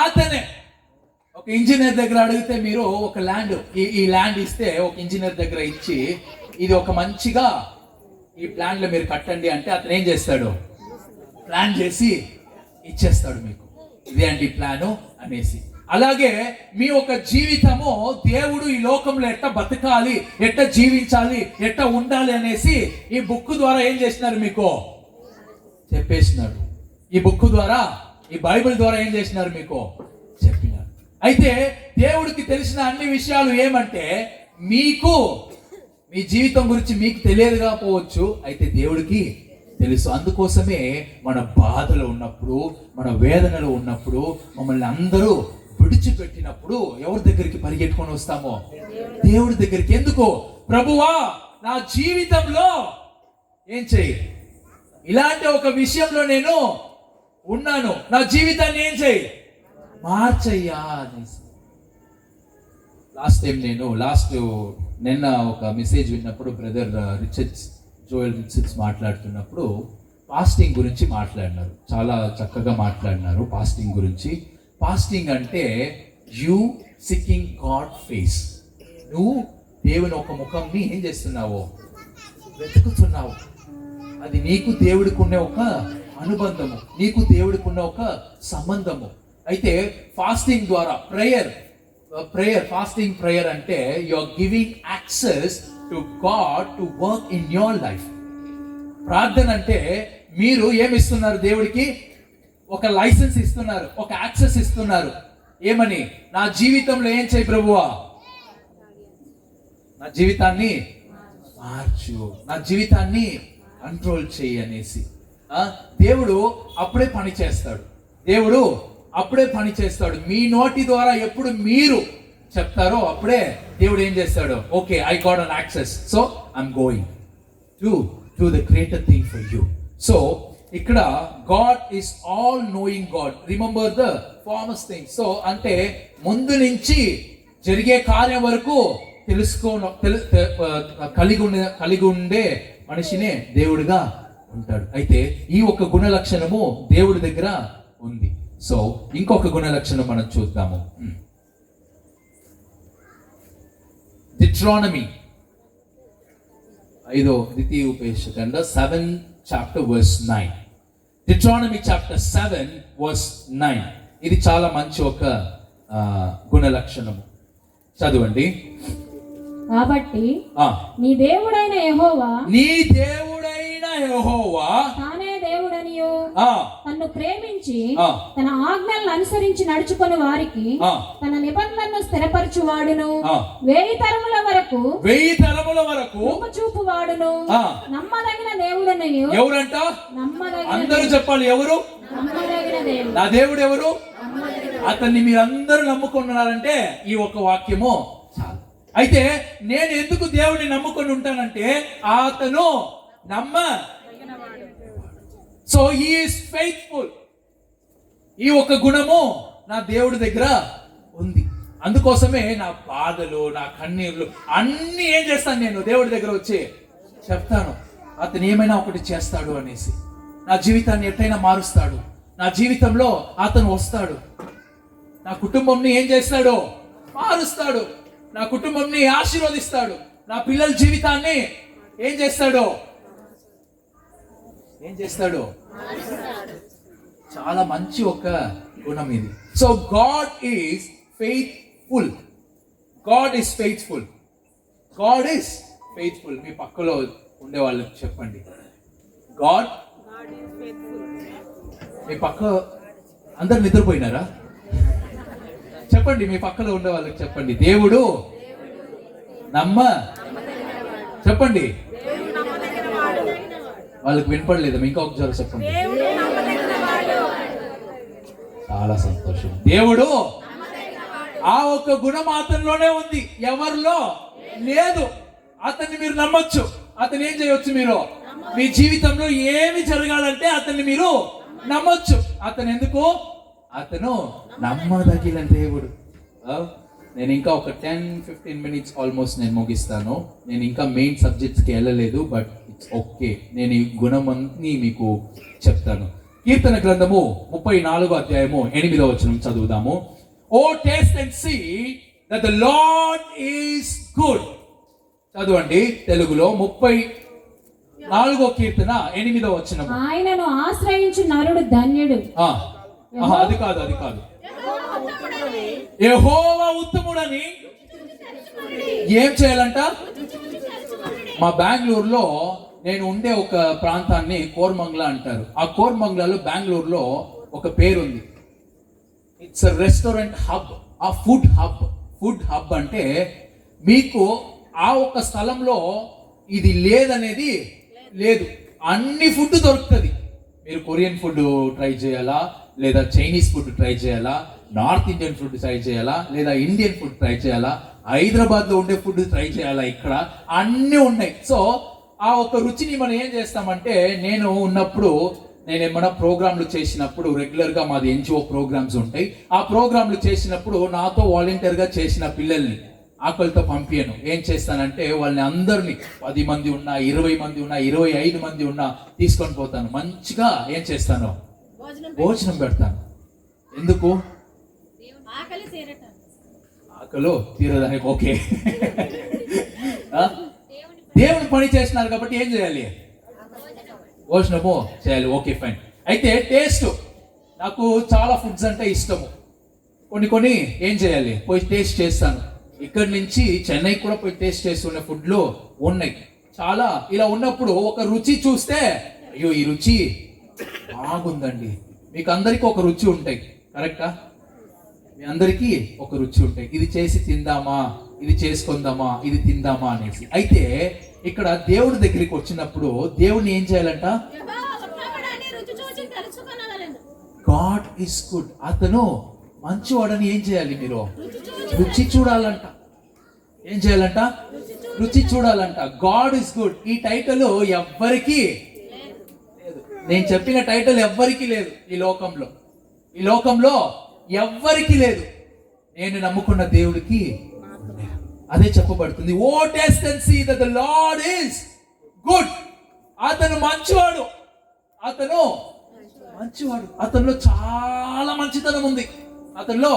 అతనే. ఒక ఇంజనీర్ దగ్గర అడిగితే మీరు ఒక ల్యాండ్, ఈ ల్యాండ్ ఇస్తే ఒక ఇంజనీర్ దగ్గర ఇచ్చి ఇది ఒక మంచిగా ఈ ప్లాన్ లో మీరు కట్టండి అంటే అతను ఏం చేస్తాడు? ప్లాన్ చేసి ఇచ్చేస్తాడు మీకు. ఇదే అండి ప్లాను అనేసి. అలాగే మీ ఒక జీవితము దేవుడు ఈ లోకంలో ఎట్ట బతకాలి, ఎట్ట జీవించాలి, ఎట్ట ఉండాలి అనేసి ఈ బుక్ ద్వారా ఏం చేసినారు? మీకు చెప్పేసినాడు. ఈ బుక్ ద్వారా, ఈ బైబిల్ ద్వారా ఏం చేసినారు? మీకు చెప్పినారు. అయితే దేవుడికి తెలిసిన అన్ని విషయాలు ఏమంటే, మీకు మీ జీవితం గురించి మీకు తెలియదుగా పోవచ్చు, అయితే దేవుడికి తెలుసు. అందుకోసమే మన బాధలు ఉన్నప్పుడు, మన వేదనలు ఉన్నప్పుడు, మమ్మల్ని అందరూ విడిచిపెట్టినప్పుడు ఎవరి దగ్గరికి పరిగెట్టుకొని వస్తామో? దేవుడి దగ్గరికి. ఎందుకు? ప్రభువా నా జీవితంలో ఏం చెయ్యి, ఇలాంటి ఒక విషయంలో నేను ఉన్నాను, నా జీవితాన్ని ఏం చెయ్యి, మార్చయ్యా అనేసి. నిన్న ఒక మెసేజ్ విన్నప్పుడు బ్రదర్ జోయల్ రిచర్డ్స్ మాట్లాడుతున్నప్పుడు ఫాస్టింగ్ గురించి మాట్లాడినారు. చాలా చక్కగా మాట్లాడినారు ఫాస్టింగ్ గురించి. ఫాస్టింగ్ అంటే యూ సిక్కింగ్ గాడ్ ఫేస్. నువ్వు దేవుని ఒక ముఖంని ఏం చేస్తున్నావు? వెతుకుతున్నావు. అది నీకు దేవుడికి ఉన్న ఒక అనుబంధము, నీకు దేవుడికి ఉన్న ఒక సంబంధము. అయితే ఫాస్టింగ్ ద్వారా ఫాస్టింగ్ ప్రేయర్ అంటే you are giving access to God to work in your life. ప్రార్థన అంటే మీరు ఏమిస్తున్నారు? దేవుడికి ఒక లైసెన్స్ ఇస్తున్నారు, ఒక యాక్సెస్ ఇస్తున్నారు. ఏమని? నా జీవితంలో ఏం చేయి ప్రభువా, నా జీవితాన్ని మార్చు, నా జీవితాన్ని కంట్రోల్ చేయి అనేసి. దేవుడు అప్పుడే పని చేస్తాడు. దేవుడు అప్పుడే పని చేస్తాడు. మీ నోటి ద్వారా ఎప్పుడు మీరు చెప్తారో అప్పుడే దేవుడు ఏం చేస్తాడు? Okay, I got an access, so I'm going to the greater thing for you. So ఇక్కడ God is all knowing God. Remember the former thing. So అంటే ముందు నుంచి జరిగే కార్యం వరకు కలిగి ఉండే మనిషినే దేవుడిగా ఉంటాడు. అయితే ఈ ఒక్క గుణ లక్షణము దేవుడి దగ్గర ఉంది. సో ఇంకొక గుణ లక్షణం మనం చూద్దాము. డిట్రానమీ 5వ ద్వితీయోపదేశకాండ 7 chapter verse 9. Deuteronomy chapter 7 verse 9. ఇది చాలా మంచి ఒక గుణ లక్షణము. చదవండి. కాబట్టి నీ దేవుడైన యెహోవా తానే దేవుడనియు తన్ను ప్రేమించి తన ఆజ్ఞలను అనుసరించి నడుచుకుని వారికి తన నిబంధనలను స్థిరపరచువాడును 1000 తరముల వరకు చూపువాడును నమ్మదగిన దేవుడనియు. ఎవరంట? అందరూ చెప్పాలి. ఎవరు? నమ్మదగిన దేవుడు. నా దేవుడు ఎవరు? అతన్ని మీరందరూ నమ్ముకున్నారంటే ఈ ఒక వాక్యము చాలు. అయితే నేను ఎందుకు దేవుడిని నమ్ముకొని ఉంటానంటే అతను సో హీ ఈస్ ఫెయిత్ఫుల్. ఈ ఒక గుణము నా దేవుడి దగ్గర ఉంది. అందుకోసమే నా బాధలు, నా కన్నీళ్ళు అన్ని ఏం చేస్తాను, నేను దేవుడి దగ్గర వచ్చి చెప్తాను. అతను ఏమైనా ఒకటి చేస్తాడు అనేసి, నా జీవితాన్ని ఎట్లయినా మారుస్తాడు, నా జీవితంలో అతను వస్తాడు, నా కుటుంబంని ఏం చేస్తాడో మారుస్తాడు, నా కుటుంబంని ఆశీర్వదిస్తాడు, నా పిల్లల జీవితాన్ని ఏం చేస్తాడో చాలా మంచి ఒక గుణం ఇది. So God is faithful. మీ పక్కలో ఉండే వాళ్ళకి చెప్పండి, గాడ్. మీ పక్క అందరు నిద్రపోయినారా? చెప్పండి, మీ పక్కలో ఉండే వాళ్ళకి చెప్పండి, దేవుడు చెప్పండి. వాళ్ళకి వినపడలేదు, ఇంకా ఒకసారి చెప్పండి. చాలా సంతోషం. దేవుడు ఆ ఒక్క గుణం అతనిలోనే ఉంది, ఎవరిలో లేదు. అతన్ని మీరు నమ్మొచ్చు. అతను ఏం చేయొచ్చు, మీరు మీ జీవితంలో ఏమి జరగాలంటే అతన్ని మీరు నమ్మొచ్చు. అతను ఎందుకు? అతను నమ్మదగిన దేవుడు. నేను ఇంకా ఒక 10-15 minutes ఆల్మోస్ట్ నేను ముగిస్తాను. నేను ఇంకా మెయిన్ సబ్జెక్ట్స్కి వెళ్ళలేదు, బట్ ఇట్స్ ఓకే. నేను ఈ గుణమన్నీ మీకు చెప్తాను. కీర్తన గ్రంథము 34వ అధ్యాయము 8వ వచనం చదువుదాము. O taste and see that the Lord is good. చదవండి తెలుగులో 34వ కీర్తన 8వ వచనం. ఆయనను ఆశ్రయించు నరుడు ధన్యుడు. అది కాదు. యెహోవా ఉత్తముడని ఏం చేయాలంట? మా బెంగళూరులో నేను ఉండే ఒక ప్రాంతాన్ని కోర్మంగ్లా అంటారు. ఆ కోర్మంగ్లాలో బెంగళూరులో ఒక పేరుంది. ఇట్స్ రెస్టారెంట్ హబ్, ఆ ఫుడ్ హబ్ అంటే మీకు ఆ ఒక స్థలంలో ఇది లేదనేది లేదు, అన్ని ఫుడ్ దొరుకుతుంది. మీరు కొరియన్ ఫుడ్ ట్రై చేయాలా, లేదా చైనీస్ ఫుడ్ ట్రై చేయాలా, నార్త్ ఇండియన్ ఫుడ్ ట్రై చేయాలా, లేదా ఇండియన్ ఫుడ్ ట్రై చేయాలా, హైదరాబాద్లో ఉండే ఫుడ్ ట్రై చేయాలా, ఇక్కడ అన్నీ ఉన్నాయి. సో ఆ ఒక రుచిని మనం ఏం చేస్తామంటే, నేను ఉన్నప్పుడు నేను ఏమైనా ప్రోగ్రాంలు చేసినప్పుడు రెగ్యులర్గా మాది NGO ప్రోగ్రామ్స్ ఉంటాయి. ఆ ప్రోగ్రాంలు చేసినప్పుడు నాతో వాలంటీర్గా చేసిన పిల్లల్ని ఆకలితో పంపించను. ఏం చేస్తానంటే వాళ్ళని అందరినీ 10 మంది ఉన్నా, 20 మంది ఉన్నా, 25 మంది ఉన్నా తీసుకొని పోతాను. మంచిగా ఏం చేస్తాను, భోజనం పెడతాను. ఎందుకు? ఆకలి తీరదానికి. ఓకే, దేవుని పని చేస్తున్నారు కాబట్టి ఏం చేయాలి, భోజనము చేయాలి. Okay fine. అయితే టేస్ట్, నాకు చాలా ఫుడ్స్ అంటే ఇష్టము. కొన్ని ఏం చేయాలి, పోయి టేస్ట్ చేస్తాను. ఇక్కడి నుంచి చెన్నైకి కూడా పోయి టేస్ట్ చేస్తున్న ఫుడ్లు ఉన్నాయి చాలా. ఇలా ఉన్నప్పుడు ఒక రుచి చూస్తే, అయ్యో ఈ రుచి బాగుందండి. మీకు అందరికీ ఒక రుచి ఉంటాయి, కరెక్టా? మీ అందరికీ ఒక రుచి ఉంటాయి. ఇది చేసి తిందామా, ఇది చేసుకుందామా, ఇది తిందామా అనేసి. అయితే ఇక్కడ దేవుడి దగ్గరికి వచ్చినప్పుడు దేవుడిని ఏం చేయాలంట? God is good. అతను మంచివాడని ఏం చేయాలి, మీరు రుచి చూడాలంట. ఏం చేయాలంట? రుచి చూడాలంట. God is good. ఈ టైటిల్ ఎవ్వరికీ లేదు. నేను చెప్పిన టైటిల్ ఎవ్వరికీ లేదు ఈ లోకంలో ఎవ్వరికీ లేదు. నేను నమ్ముకున్న దేవుడికి అదే చెప్పబడుతుంది. O taste and see that the Lord is good. అతను మంచివాడు, అతను మంచివాడు. అతనిలో చాలా మంచితనం ఉంది, అతనిలో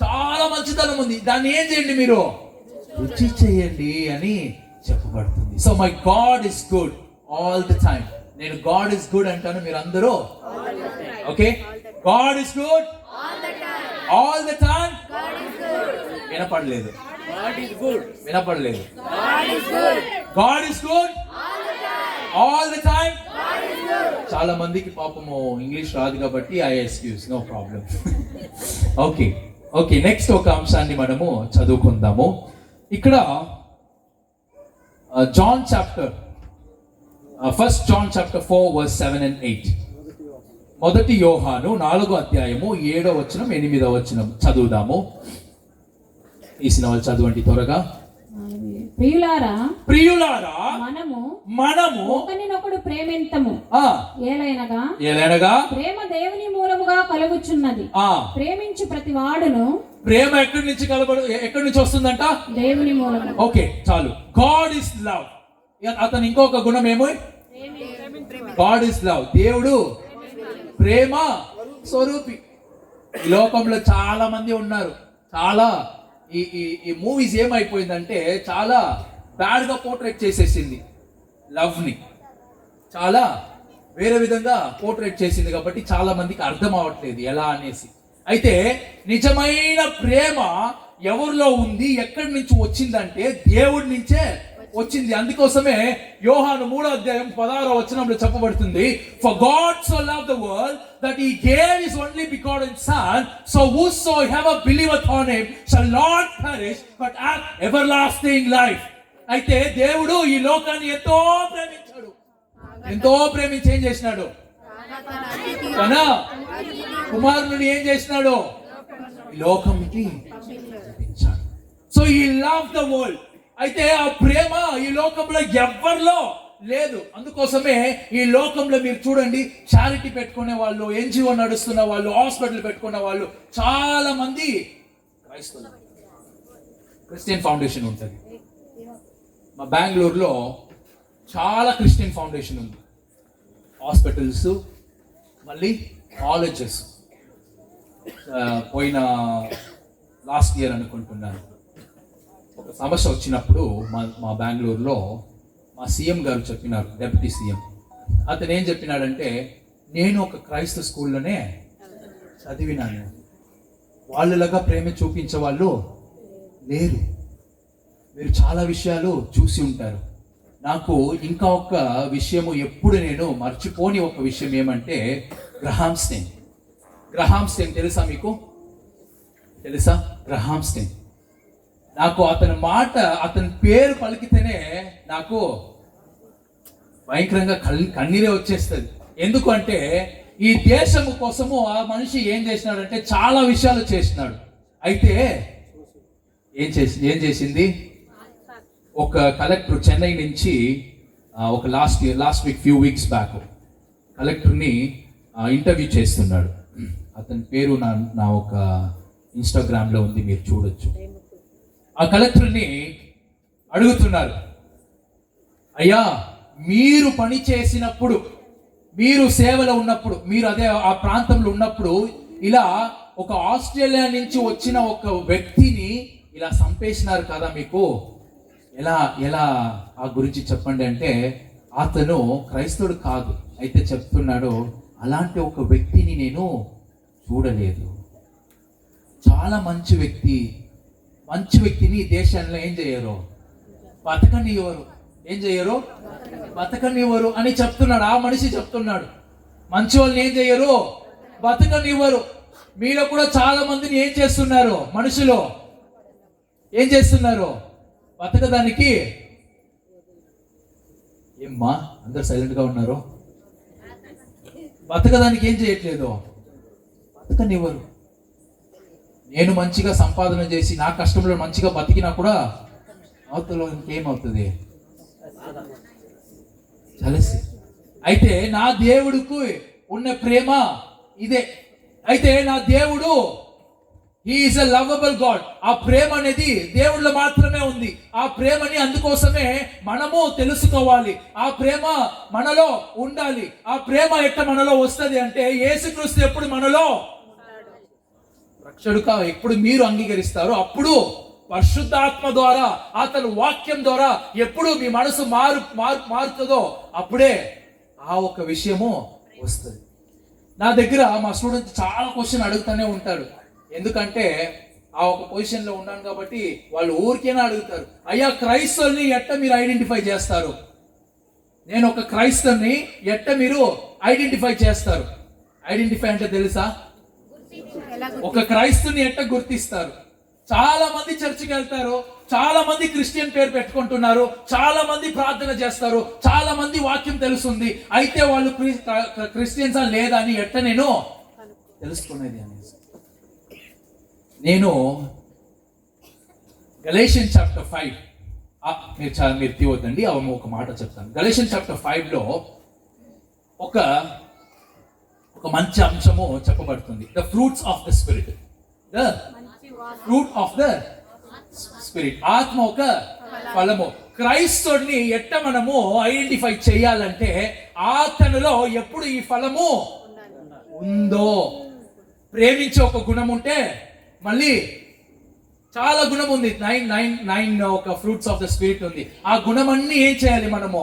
చాలా మంచితనం ఉంది. దాన్ని ఏం చేయండి, మీరు రుచి చేయండి అని చెప్పబడుతుంది. So my God is good all the time. నేను గాడ్ ఇస్ గుడ్ అంటాను, మీరు అందరూ okay. God is good all the time. వినపడలేదు, వినపడలేదు. God is good all the time. చాలా మందికి పాపము ఇంగ్లీష్ రాదు కాబట్టి I excuse, no problem. Okay okay, next ఒక అంశాన్ని మనము చదువుకుందాము. ఇక్కడ John chapter 1 John chapter 4 verse 7 and 8. మొదటి యోహాను 4వ అధ్యాయము 7వ వచనం 8వ వచనం చదువుదాము. తీసిన వాళ్ళు చదవండి త్వరగా. ప్రియులారా మనము ఒకరినొకడు ప్రేమింతము. ఏలైనగా ప్రేమ దేవుని మూలముగా కలుగుచున్నది. ప్రేమించు ప్రతి వాడును. ప్రేమ ఎక్కడి నుంచి వస్తుందంట? దేవుని మూలము. ఓకే, చాలు. God is love. అతను ఇంకొక గుణం ఏమో, గాడ్ ఇస్ లవ్. దేవుడు ప్రేమ స్వరూపి. ఈ లోకంలో చాలా మంది ఉన్నారు. చాలా ఈ మూవీస్ ఏమైపోయిందంటే చాలా బ్యాడ్ గా పోర్ట్రేట్ చేసేసింది లవ్ ని, చాలా వేరే విధంగా పోర్ట్రేట్ చేసింది. కాబట్టి చాలా మందికి అర్థం అవ్వట్లేదు ఎలా అనేసి. అయితే నిజమైన ప్రేమ ఎవరిలో ఉంది, ఎక్కడి నుంచి వచ్చిందంటే దేవుడి నుంచే వచ్చింది. అందుకోసమే యోహాను 3వ అధ్యాయం 16వ వచనంలో చెప్పబడుతుంది, for God so loved the world that he gave his only begotten son, so whosoever believeth on him shall not perish but have everlasting life. అయితే దేవుడు ఈ లోకాన్ని ఎంతో ప్రేమించాడు. ఎంతో ప్రేమించి ఏం చేసినాడు? తన కుమారుని ఏం చేసినాడు? ఈ లోకంకి పంపించాడు. So he loved the world. అయితే ఆ ప్రేమ ఈ లోకంలో ఎవ్వరిలో లేదు. అందుకోసమే ఈ లోకంలో మీరు చూడండి, చారిటీ పెట్టుకునే వాళ్ళు, ఎన్జిఓ నడుస్తున్న వాళ్ళు, హాస్పిటల్ పెట్టుకున్న వాళ్ళు చాలా మంది క్రైస్తవులు. క్రిస్టియన్ ఫౌండేషన్ ఉంటుంది. మా బెంగళూరులో చాలా క్రిస్టియన్ ఫౌండేషన్ ఉంది. హాస్పిటల్స్, మళ్ళీ కాలేజెస్. పోయిన లాస్ట్ ఇయర్ అనుకుంటున్నాను, ఒక సమస్య వచ్చినప్పుడు మా బెంగళూరులో మా సీఎం గారు చెప్పినారు, డెప్యూటీ సీఎం. అతను ఏం చెప్పినాడంటే, నేను ఒక క్రైస్తవ స్కూల్లోనే చదివినాను, వాళ్ళలాగా ప్రేమ చూపించే వాళ్ళు లేరు. మీరు చాలా విషయాలు చూసి ఉంటారు. నాకు ఇంకా ఒక విషయము ఎప్పుడు నేను మర్చిపోని ఒక విషయం ఏమంటే, గ్రహాం స్టెయిన్ తెలుసా మీకు? తెలుసా గ్రహాం స్టెయిన్? నాకు అతని పేరు పలికితేనే నాకు భయంకరంగా కన్నీరే వచ్చేస్తుంది. ఎందుకు అంటే ఈ దేశము కోసము ఆ మనిషి ఏం చేసినాడంటే చాలా విషయాలు చేసినాడు. అయితే ఏం చేసింది, ఒక కలెక్టర్ చెన్నై నుంచి ఒక last week few weeks back కలెక్టర్ని ఇంటర్వ్యూ చేస్తున్నాడు. అతని పేరు నా ఒక ఇన్స్టాగ్రామ్లో ఉంది, మీరు చూడొచ్చు. ఆ కలెక్టర్ని అడుగుతున్నారు, అయ్యా మీరు పని చేసినప్పుడు, మీరు సేవలో ఉన్నప్పుడు, మీరు అదే ఆ ప్రాంతంలో ఉన్నప్పుడు ఇలా ఒక ఆస్ట్రేలియా నుంచి వచ్చిన ఒక వ్యక్తిని ఇలా చంపేసినారు కదా, మీకు ఎలా ఆ గురించి చెప్పండి అంటే, అతను క్రైస్తవుడు కాదు. అయితే చెప్తున్నాడు, అలాంటి ఒక వ్యక్తిని నేను చూడలేదు. చాలా మంచి వ్యక్తిని దేశంలో ఏం చేయరు, బతకనివ్వరు అని చెప్తున్నాడు. ఆ మనిషి చెప్తున్నాడు, మంచి వాళ్ళని ఏం చేయరు, బతకనివ్వరు. మీలో కూడా చాలా మందిని ఏం చేస్తున్నారు, మనుషులు ఏం చేస్తున్నారు, బతకదానికి. ఏమ్మా అందరు సైలెంట్గా ఉన్నారు? బతకదానికి ఏం చేయట్లేదు, బతకనివ్వరు. నేను మంచిగా సంపాదన చేసి నా కష్టంలో మంచిగా బతికినా కూడా అవతల ఇంకేమవుతుంది, జలసి. అయితే నా దేవుడికి ఉన్న ప్రేమ ఇదే. అయితే నా దేవుడు he is a lovable God. ఆ ప్రేమ అనేది దేవుళ్ళలో మాత్రమే ఉంది. ఆ ప్రేమని అందుకోసమే మనము తెలుసుకోవాలి. ఆ ప్రేమ మనలో ఉండాలి. ఆ ప్రేమ ఎట్లా మనలో వస్తుంది అంటే, యేసుక్రీస్తు ఎప్పుడు మనలో రక్షకుడుగా ఎప్పుడు మీరు అంగీకరిస్తారో అప్పుడు పరిశుద్ధాత్మ ద్వారా, అతని వాక్యం ద్వారా ఎప్పుడు మీ మనసు మారుతుందో అప్పుడే ఆ ఒక విషయము వస్తుంది. నా దగ్గర మా స్టూడెంట్ చాలా క్వశ్చన్ అడుగుతూనే ఉంటాడు. ఎందుకంటే ఆ ఒక పొజిషన్ లో ఉన్నాను కాబట్టి వాళ్ళు ఊరికేనా అడుగుతారు, అయ్యా క్రైస్తవుల్ని ఎట్ట మీరు ఐడెంటిఫై చేస్తారు? నేను ఒక క్రైస్తవుని ఎట్ట మీరు ఐడెంటిఫై చేస్తారు? ఐడెంటిఫై అంటే తెలుసా? ఒక క్రైస్తవుని ఎట్ట గుర్తిస్తారు? చాలా మంది చర్చికి వెళ్తారు, చాలా మంది క్రిస్టియన్ పేరు పెట్టుకుంటున్నారు, చాలా మంది ప్రార్థన చేస్తారు, చాలా మంది వాక్యం తెలుస్తుంది, అయితే వాళ్ళు క్రిస్టియన్స్ లేదా అని ఎట్ట నేను తెలుసుకునేది అనేసి. నేను గలేషియన్ చాప్టర్ 5 మీరు తీవద్దండి, అవి ఒక మాట చెప్తాను. గలేషియన్ చాప్టర్ 5లో ఒక మంచి అంశము చెప్పబడుతుంది. The fruits of the spirit. The fruit of the spirit. ఆత్మ ఒక ఫలము. క్రైస్తవుడిని ఎట్ట మనము ఐడెంటిఫై చేయాలంటే, అతనిలో ఎప్పుడు ఈ ఫలము ఉందో. ప్రేమించే ఒక గుణం ఉంటే మళ్ళీ చాలా గుణం ఉంది. 9 ఒక ఫ్రూట్స్ ఆఫ్ ద స్పిరిట్ ఉంది. ఆ గుణం అన్ని ఏం చేయాలి? మనము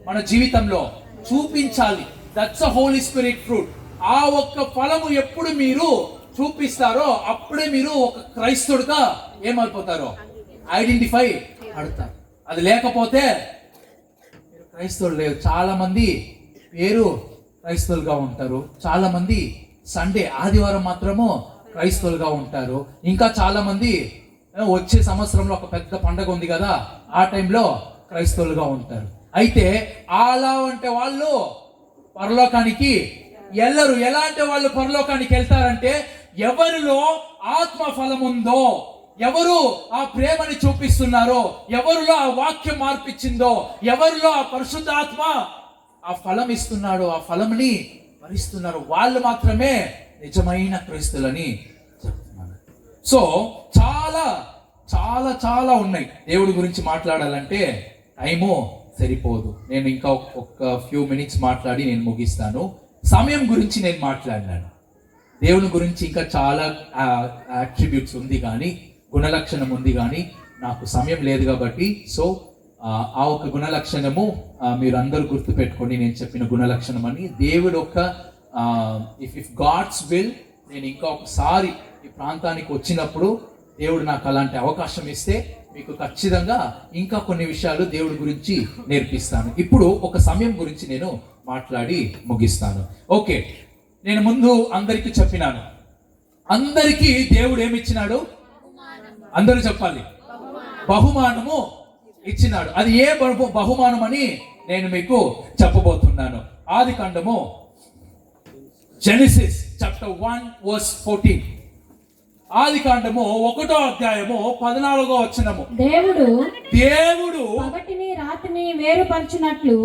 మన జీవితంలో చూపించాలి. That's a Holy Spirit fruit. ఆ ఒక్క ఫలము ఎప్పుడు మీరు చూపిస్తారో అప్పుడే మీరు ఒక క్రైస్తవుడిగా ఏమైపోతారో ఐడెంటిఫై పడతారు. అది లేకపోతే మీరు క్రైస్తవులు లేరు. చాలా మంది పేరు క్రైస్తవులుగా ఉంటారు, చాలా మంది సండే ఆదివారం మాత్రము క్రైస్తవులుగా ఉంటారు, ఇంకా చాలా మంది వచ్చే సంవత్సరంలో ఒక పెద్ద పండగ ఉంది కదా ఆ టైంలో క్రైస్తవులుగా ఉంటారు. అయితే అలా అంటే వాళ్ళు పరలోకానికి వెళ్ళరు. ఎలా అంటే వాళ్ళు పరలోకానికి వెళ్తారంటే, ఎవరిలో ఆత్మ ఫలం ఉందో, ఎవరు ఆ ప్రేమని చూపిస్తున్నారో, ఎవరిలో ఆ వాక్యం మార్పిచ్చిందో, ఎవరిలో ఆ పరిశుద్ధాత్మ ఆ ఫలం ఇస్తున్నాడో, ఆ ఫలంని భరిస్తున్నారు, వాళ్ళు మాత్రమే నిజమైన క్రైస్తవులని చెప్తున్నారు. సో చాలా చాలా చాలా ఉన్నాయి. దేవుడి గురించి మాట్లాడాలంటే టైము సరిపోదు. నేను ఇంకా ఒక ఫ్యూ మినిట్స్ మాట్లాడి నేను ముగిస్తాను. సమయం గురించి నేను మాట్లాడినాను. దేవుని గురించి ఇంకా చాలా అట్రిబ్యూట్స్ ఉంది కానీ, గుణలక్షణం ఉంది కానీ నాకు సమయం లేదు కాబట్టి, సో ఆ ఒక గుణలక్షణము మీరు అందరూ గుర్తుపెట్టుకోండి. నేను చెప్పిన గుణలక్షణం అని దేవుడు ఒక ఇఫ్ గాడ్స్ విల్, నేను ఇంకా ఒకసారి ఈ ప్రాంతానికి వచ్చినప్పుడు దేవుడు నాకు అలాంటి అవకాశం ఇస్తే మీకు ఖచ్చితంగా ఇంకా కొన్ని విషయాలు దేవుడి గురించి నేర్పిస్తాను. ఇప్పుడు ఒక సమయం గురించి నేను మాట్లాడి ముగిస్తాను. ఓకే, నేను ముందు అందరికీ చెప్పినాను, అందరికీ దేవుడు ఏమిచ్చినాడు? అందరూ చెప్పాలి. బహుమానము ఇచ్చినాడు. అది ఏ బహుమానం అని నేను మీకు చెప్పబోతున్నాను. ఆదికాండము జెనసిస్ చాప్టర్ 1:14. ఆదికాండము 1వ అధ్యాయము 14వ వచనము. దేవుడు పగటిని రాత్రిని వేరుపరచునట్లు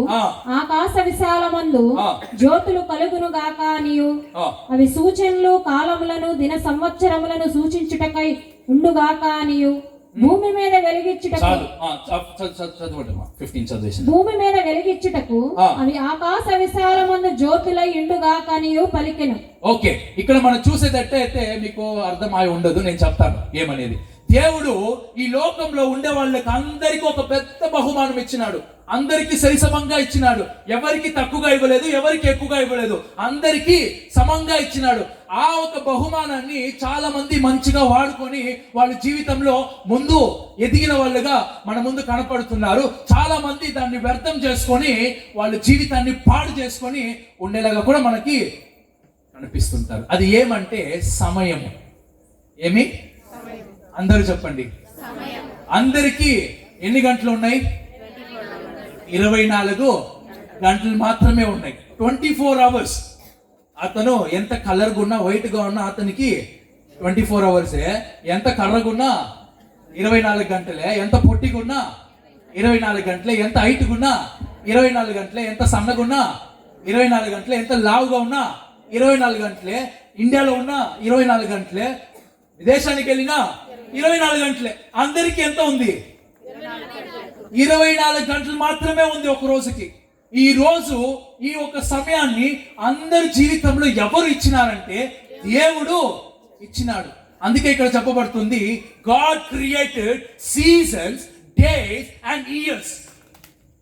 ఆకాశ విశాలమందు జ్యోతులు కలుగును గాక అనియు, అవి సూచనలు కాలములను దిన సంవత్సరములను సూచించుటకై ఉండుగాక అనియు, భూమి మీద వెలిగిచ్చుటకు భూమి మీద వెలిగిచ్చుటకు అవి ఆకాశ విశాలమందు జ్యోతులై ఉండుగాక అనియు పలికెను. ఓకే, ఇక్కడ మనం చూసేటట్టయితే మీకు అర్థమై ఉండదు, నేను చెప్తాను ఏమనేది. దేవుడు ఈ లోకంలో ఉండే వాళ్ళకి అందరికీ ఒక పెద్ద బహుమానం ఇచ్చినాడు. అందరికీ సరిసమంగా ఇచ్చినాడు. ఎవరికి తక్కువగా ఇవ్వలేదు, ఎవరికి ఎక్కువగా ఇవ్వలేదు, అందరికీ సమంగా ఇచ్చినాడు. ఆ ఒక బహుమానాన్ని చాలా మంది మంచిగా వాడుకొని వాళ్ళ జీవితంలో ముందు ఎదిగిన వాళ్ళుగా మన ముందు కనపడుతున్నారు. చాలా మంది దాన్ని వ్యర్థం చేసుకొని వాళ్ళ జీవితాన్ని పాడు చేసుకొని ఉండేలాగా కూడా మనకి కనిపిస్తుంటారు. అది ఏమంటే సమయము. ఏమి? అందరూ చెప్పండి. అందరికీ ఎన్ని గంటలు ఉన్నాయి? 24 గంటలు మాత్రమే ఉన్నాయి. 24 hours. అతను ఎంత కలర్గా ఉన్నా, వైట్గా ఉన్నా అతనికి 24 hours. ఎంత కర్రగా ఉన్నా 24 గంటలే. ఎంత పొట్టిగా ఉన్నా 24 గంటలే. ఎంత హైట్గా ఉన్నా 24 గంటలే. ఎంత సన్నగా ఉన్నా 24 గంటలే. ఎంత లావుగా ఉన్నా 24 గంటలే. ఇండియాలో ఉన్న 24 గంటలే, విదేశానికి వెళ్ళినా 24 గంటలే. అందరికీ ఎంత ఉంది? 24 గంటలు మాత్రమే ఉంది ఒక రోజుకి. ఈ రోజు ఈ ఒక సమయాన్ని అందరి జీవితంలో ఎవరు ఇచ్చినారంటే దేవుడు ఇచ్చినాడు. అందుకే ఇక్కడ చెప్పబడుతుంది, God created seasons, days and years.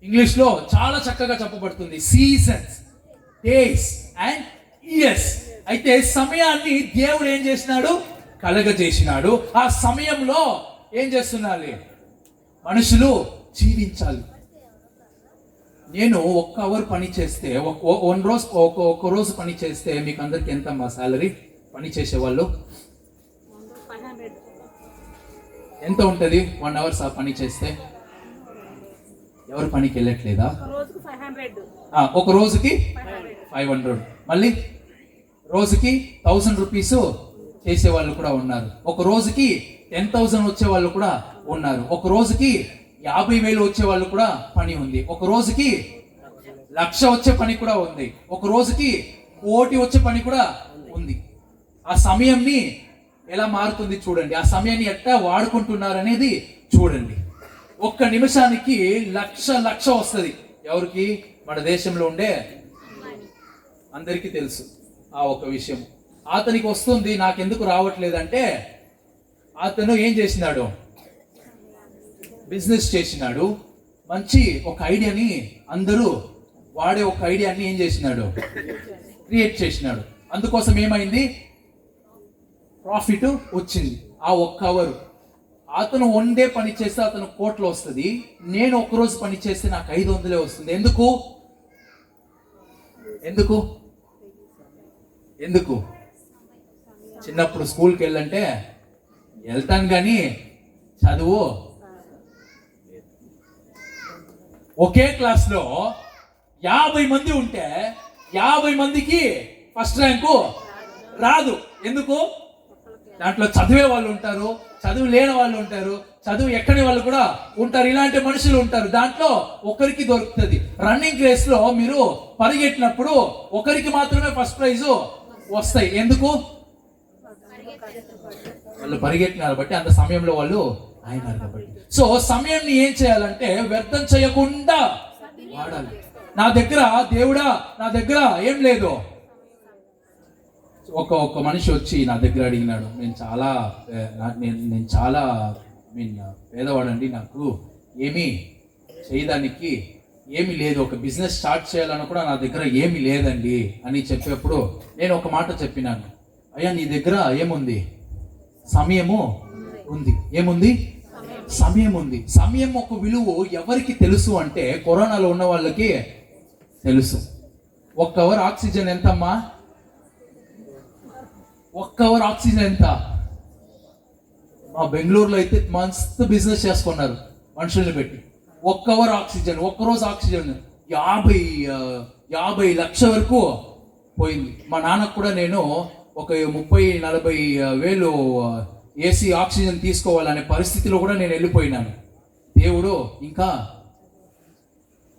English లో చాలా చక్కగా చెప్పబడుతుంది, సీజన్స్, డేస్ అండ్ ఇయర్స్. అయితే సమయాన్ని దేవుడు ఏం చేసినాడు? కలగజేసినాడు. ఆ సమయంలో ఏం చేస్తున్నారు? మనుషులు జీవించాలి. నేను 1 అవర్ పని చేస్తే, ఒక రోజు పని చేస్తే మీకు అందరికి ఎంత మా సాలరీ? పని చేసేవాళ్ళు ఎంత ఉంటుంది? 1 అవర్ పని చేస్తే ఎవరు పనికి వెళ్ళట్లేదా? ఒక రోజుకి 500. మళ్ళీ రోజుకి 1000 రూపీస్ చేసేవాళ్ళు కూడా ఉన్నారు. ఒక రోజుకి 10,000 వచ్చే వాళ్ళు కూడా ఉన్నారు. ఒక రోజుకి 50,000 వచ్చే వాళ్ళు కూడా పని ఉంది. ఒక రోజుకి 1,00,000 వచ్చే పని కూడా ఉంది. ఒక రోజుకి 1,00,00,000 వచ్చే పని కూడా ఉంది. ఆ సమయంని ఎలా మారుతుంది చూడండి. ఆ సమయాన్ని ఎట్లా వాడుకుంటున్నారు అనేది చూడండి. 1 నిమిషానికి 1,00,000 వస్తుంది. ఎవరికి? మన దేశంలో ఉండే అందరికీ తెలుసు ఆ ఒక విషయం. అతనికి వస్తుంది, నాకెందుకు రావట్లేదంటే అతను ఏం చేసినాడు? బిజినెస్ చేసినాడు. మంచి ఒక ఐడియాని, అందరూ వాడే ఒక ఐడియాని ఏం చేసినాడు? క్రియేట్ చేసినాడు. అందుకోసం ఏమైంది? ప్రాఫిట్ వచ్చింది. ఆ 1 అవర్ అతను 1 డే పని చేస్తే అతను 1 కోట్లు వస్తుంది. నేను 1 రోజు పని చేస్తే నాకు 500 వస్తుంది. ఎందుకు? ఎందుకు? ఎందుకు? చిన్నప్పుడు స్కూల్కి వెళ్ళంటే వెళ్తాను కానీ చదువు, ఒకే క్లాస్లో 50 మంది ఉంటే 50 మందికి ఫస్ట్ ర్యాంకు రాదు. ఎందుకు? దాంట్లో చదివే వాళ్ళు ఉంటారు, చదువు లేని వాళ్ళు ఉంటారు, చదువు ఎక్కని వాళ్ళు కూడా ఉంటారు. ఇలాంటి మనుషులు ఉంటారు. దాంట్లో ఒకరికి దొరుకుతుంది. రన్నింగ్ రేస్ లో మీరు పరిగెట్టినప్పుడు ఒకరికి మాత్రమే ఫస్ట్ ప్రైజ్ వస్తాయి. ఎందుకు? వాళ్ళు పరిగెట్టినారు బట్టి, అంత సమయంలో వాళ్ళు అయినారు కాబట్టి. సో సమయాన్ని ఏం చేయాలంటే వ్యర్థం చేయకుండా వాడాలి. నా దగ్గర దేవుడా, నా దగ్గర ఏం లేదు. ఒక మనిషి వచ్చి నా దగ్గర అడిగినాడు, నేను చాలా పేదవాడండి, నాకు ఏమీ చేయడానికి ఏమీ లేదు, ఒక బిజినెస్ స్టార్ట్ చేయాలని కూడా నా దగ్గర ఏమీ లేదండి అని చెప్పేప్పుడు నేను ఒక మాట చెప్పినాను, అయ్యా నీ దగ్గర ఏముంది? సమయము ఉంది. ఏముంది? సమయం ఉంది. సమయం ఒక విలువ ఎవరికి తెలుసు అంటే కరోనాలో ఉన్న వాళ్ళకి తెలుసు. 1 అవర్ ఆక్సిజన్ ఎంతమ్మా? 1 అవర్ ఆక్సిజన్ ఎంత? మా బెంగళూరులో అయితే మస్తు బిజినెస్ చేసుకున్నారు మనుషుల్ని పెట్టి. 1 అవర్ ఆక్సిజన్, 1 రోజు ఆక్సిజన్ 50 లక్షల వరకు పోయింది. మా నాన్నకు కూడా నేను ఒక 30-40 వేలు ఏసీ ఆక్సిజన్ తీసుకోవాలనే పరిస్థితిలో కూడా నేను వెళ్ళిపోయినాను. దేవుడు ఇంకా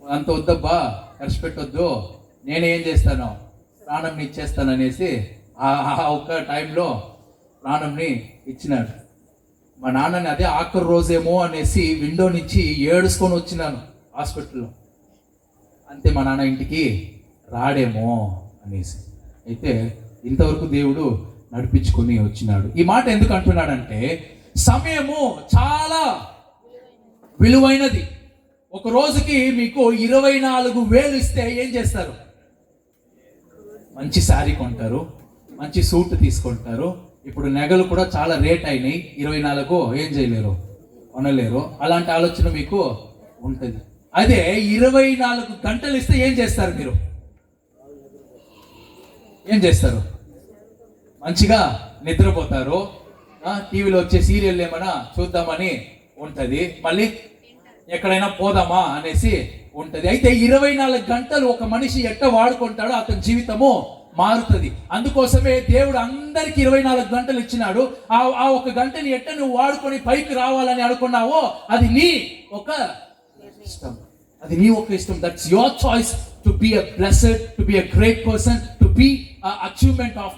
అంత వద్దబ్బా, ఖర్చు పెట్టొద్దు, నేనేం చేస్తాను, ప్రాణంని ఇచ్చేస్తాననేసి ఆ ఒక్క టైంలో ప్రాణంని ఇచ్చినాడు. మా నాన్నని అదే ఆఖరి రోజేమో అనేసి విండో నుంచి ఏడుసుకొని వచ్చినాను హాస్పిటల్లో. అంతే, మా నాన్న ఇంటికి రాడేమో అనేసి. అయితే ఇంతవరకు దేవుడు నడిపించుకొని వచ్చినాడు. ఈ మాట ఎందుకు అంటున్నాడంటే సమయము చాలా విలువైనది. ఒక రోజుకి మీకు 24,000 ఇస్తే ఏం చేస్తారు? మంచి శారీ కొంటారు, మంచి సూట్ తీసుకుంటారు. ఇప్పుడు నగలు కూడా చాలా రేట్ అయినాయి. 24 ఏం చేయలేరు, కొనలేరు. అలాంటి ఆలోచన మీకు ఉంటుంది. అదే 24 గంటలు ఇస్తే ఏం చేస్తారు? మీరు ఏం చేస్తారు? మంచిగా నిద్రపోతారు. టీవీలో వచ్చే సీరియల్ ఏమైనా చూద్దామని ఉంటుంది, మళ్ళీ ఎక్కడైనా పోదామా అనేసి ఉంటుంది. అయితే 24 గంటలు ఒక మనిషి ఎట్ట వాడుకుంటాడో అతని జీవితము మారుతుంది. అందుకోసమే దేవుడు అందరికి 24 గంటలు ఇచ్చినాడు. ఆ 1 గంటని ఎట్ట నువ్వు వాడుకొని పైకి రావాలని అనుకున్నావో అది నీ ఒక ఇష్టం. అది నీ ఒక ఇష్టం. That's your choice to be a blessed, to be a great person, to be a achievement of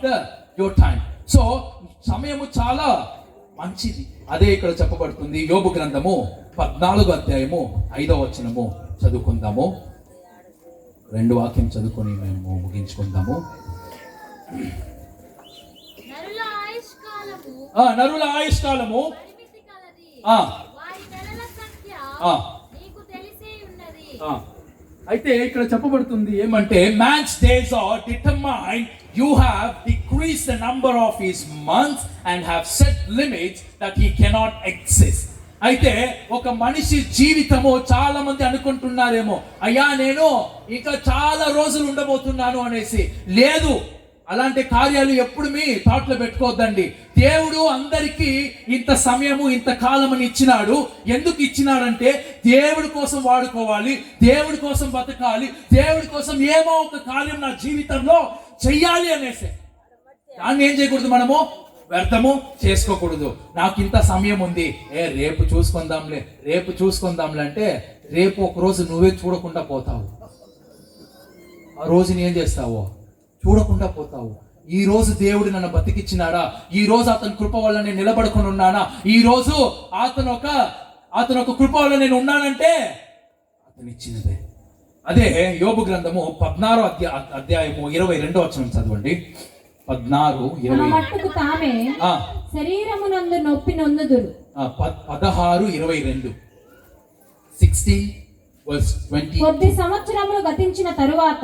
your time. So సమయము చాలా మంచిది. అదే ఇక్కడ చెప్పబడుతుంది. యోబు గ్రంథము 14వ అధ్యాయము 5వ వచనము చదువుకుందాము. 2 వాక్యం చదువుకొని మేము ముగించుకుందాము. నరుల ఆయుష్కాలము అయితే ఇక్కడ చెప్పబడుతుంది ఏమంటే, man's days are determined, you have decreased the number of his months and have set limits that he cannot exist. అయితే ఒక మనిషి జీవితము, చాలా మంది అనుకుంటున్నారేమో, అయ్యా నేను ఇంకా చాలా రోజులు ఉండబోతున్నాను అనేసి. లేదు, అలాంటి కార్యాలు ఎప్పుడు మీ థాట్లో పెట్టుకోవద్దండి. దేవుడు అందరికీ ఇంత సమయము, ఇంత కాలమని ఇచ్చినాడు. ఎందుకు ఇచ్చినాడంటే దేవుడి కోసం వాడుకోవాలి, దేవుడి కోసం బతకాలి, దేవుడి కోసం ఏమో ఒక కార్యం నా జీవితంలో చెయ్యాలి అనేసి. దాన్ని ఏం చేయకూడదు, మనము వ్యర్థము చేసుకోకూడదు. నాకు ఇంత సమయం ఉంది, రేపు చూసుకుందాంలే, రేపు చూసుకుందాంలే అంటే రేపు ఒక రోజు నువ్వే చూడకుండా పోతావు. ఆ రోజుని ఏం చేస్తావో చూడకుండా పోతావు. ఈ రోజు దేవుడు నన్ను బతికిచ్చినాడా, ఈ రోజు అతని కృప వల్ల నేను నిలబడుకొని ఉన్నానా, ఈ రోజు అతను ఒక కృప వల్ల నేను ఉన్నానంటే అతను ఇచ్చినదే. అదే యోబు గ్రంథము 16వ అధ్యాయము 22వ వచనం చదవండి. 16:20. తామే శరీరమునందు నొప్పి నొందుదురు. 16:22. 16:20. కొద్ది సంవత్సరములు గతించిన తరువాత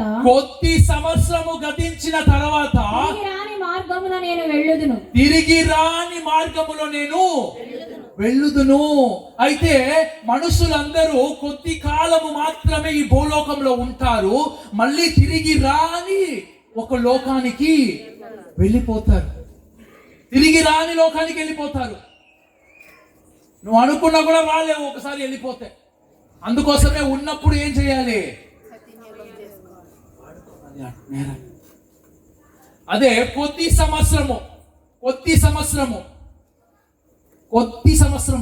తిరిగి రాని మార్గమున నేను వెళ్ళుదును. అయితే మనుషులందరూ కొద్ది కాలము మాత్రమే ఈ భూలోకంలో ఉంటారు, మళ్ళీ తిరిగి రాని ఒక లోకానికి వెళ్ళిపోతారు. తిరిగి రాని లోకానికి వెళ్ళిపోతారు. నువ్వు అనుకున్నా కూడా రాలేవు ఒకసారి వెళ్ళిపోతే. అందుకోసమే ఉన్నప్పుడు ఏం చేయాలి, అదే కొద్ది సంవత్సరం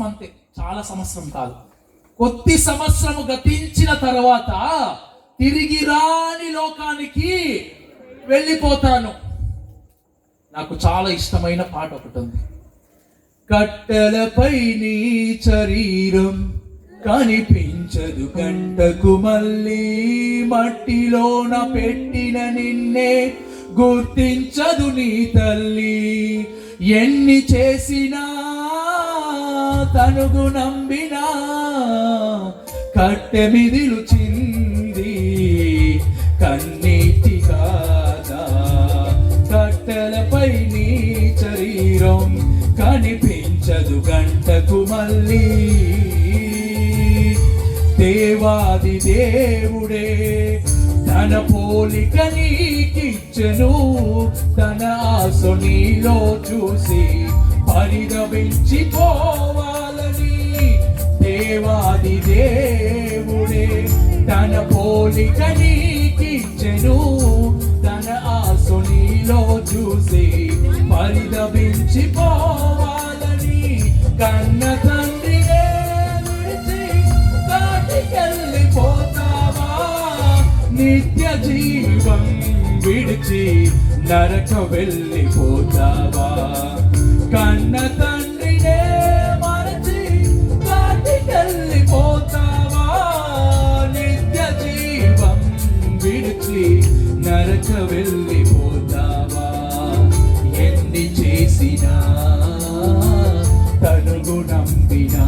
అంతే, చాలా సంవత్సరం కాదు. కొద్ది సంవత్సరము గతించిన తర్వాత తిరిగి రాని లోకానికి వెళ్ళిపోతాను. నాకు చాలా ఇష్టమైన పాట ఒకటి ఉంది. కట్టెలపై నీ శరీరం కనిపించదు గంటకు, మళ్ళీ మట్టిలోన పెట్టిన నిన్నే గుర్తించదు నీ తల్లి. ఎన్ని చేసినా తనుగు నంబినా కట్టె మిదిలుచింది కన్నీటి కాదా. కట్టెలపై నీ శరీరం కనిపించదు గంటకు, మళ్ళీ దేవాది దేవుడే తన పోలిక నీకిచ్చెను, తన ఆశ నీలో చూసి పరిదవించిపోవాలని. దేవాది దేవుడే తన పోలిక నీకిచ్చెను, తన ఆశ నీలో చూసి పరిదవించిపోవాలని. కన్న తండ్రినే విడిచి దాటికెళ్ళిపోతావా, నిత్య జీవం విడిచి నరక వెళ్ళిపోతావా. కన్న తండ్రినే మరచి దాటికెళ్ళిపోతావా, నిత్య జీవం విడిచి నరక వెళ్ళిపోతావా. ఎన్ని చేసినా తనుగు నంబినా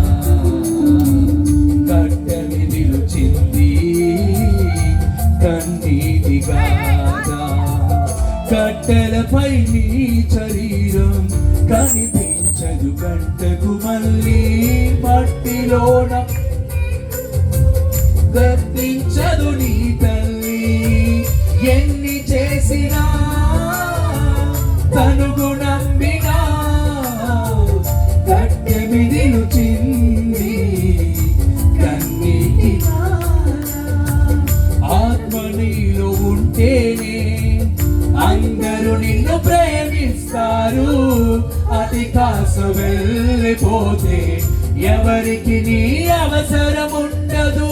కట్టె మిదిలుచింది కన్నీటిగా. కట్టెలపై నీ శరీరం కనిపించదు గంటకు, మళ్ళీ మట్టిలోన గర్తించదు నీ తల్లి. ఎన్ని చేసినా తనుగు నంబినా కట్టె మిదిలుచింది కన్నీటి. ఆత్మ నీలో ఉంటేనే అందరూ నిన్ను ప్రేమిస్తారు, అతి కాస వెళ్ళిపోతే ఎవరికి నీ అవసరం ఉండదు.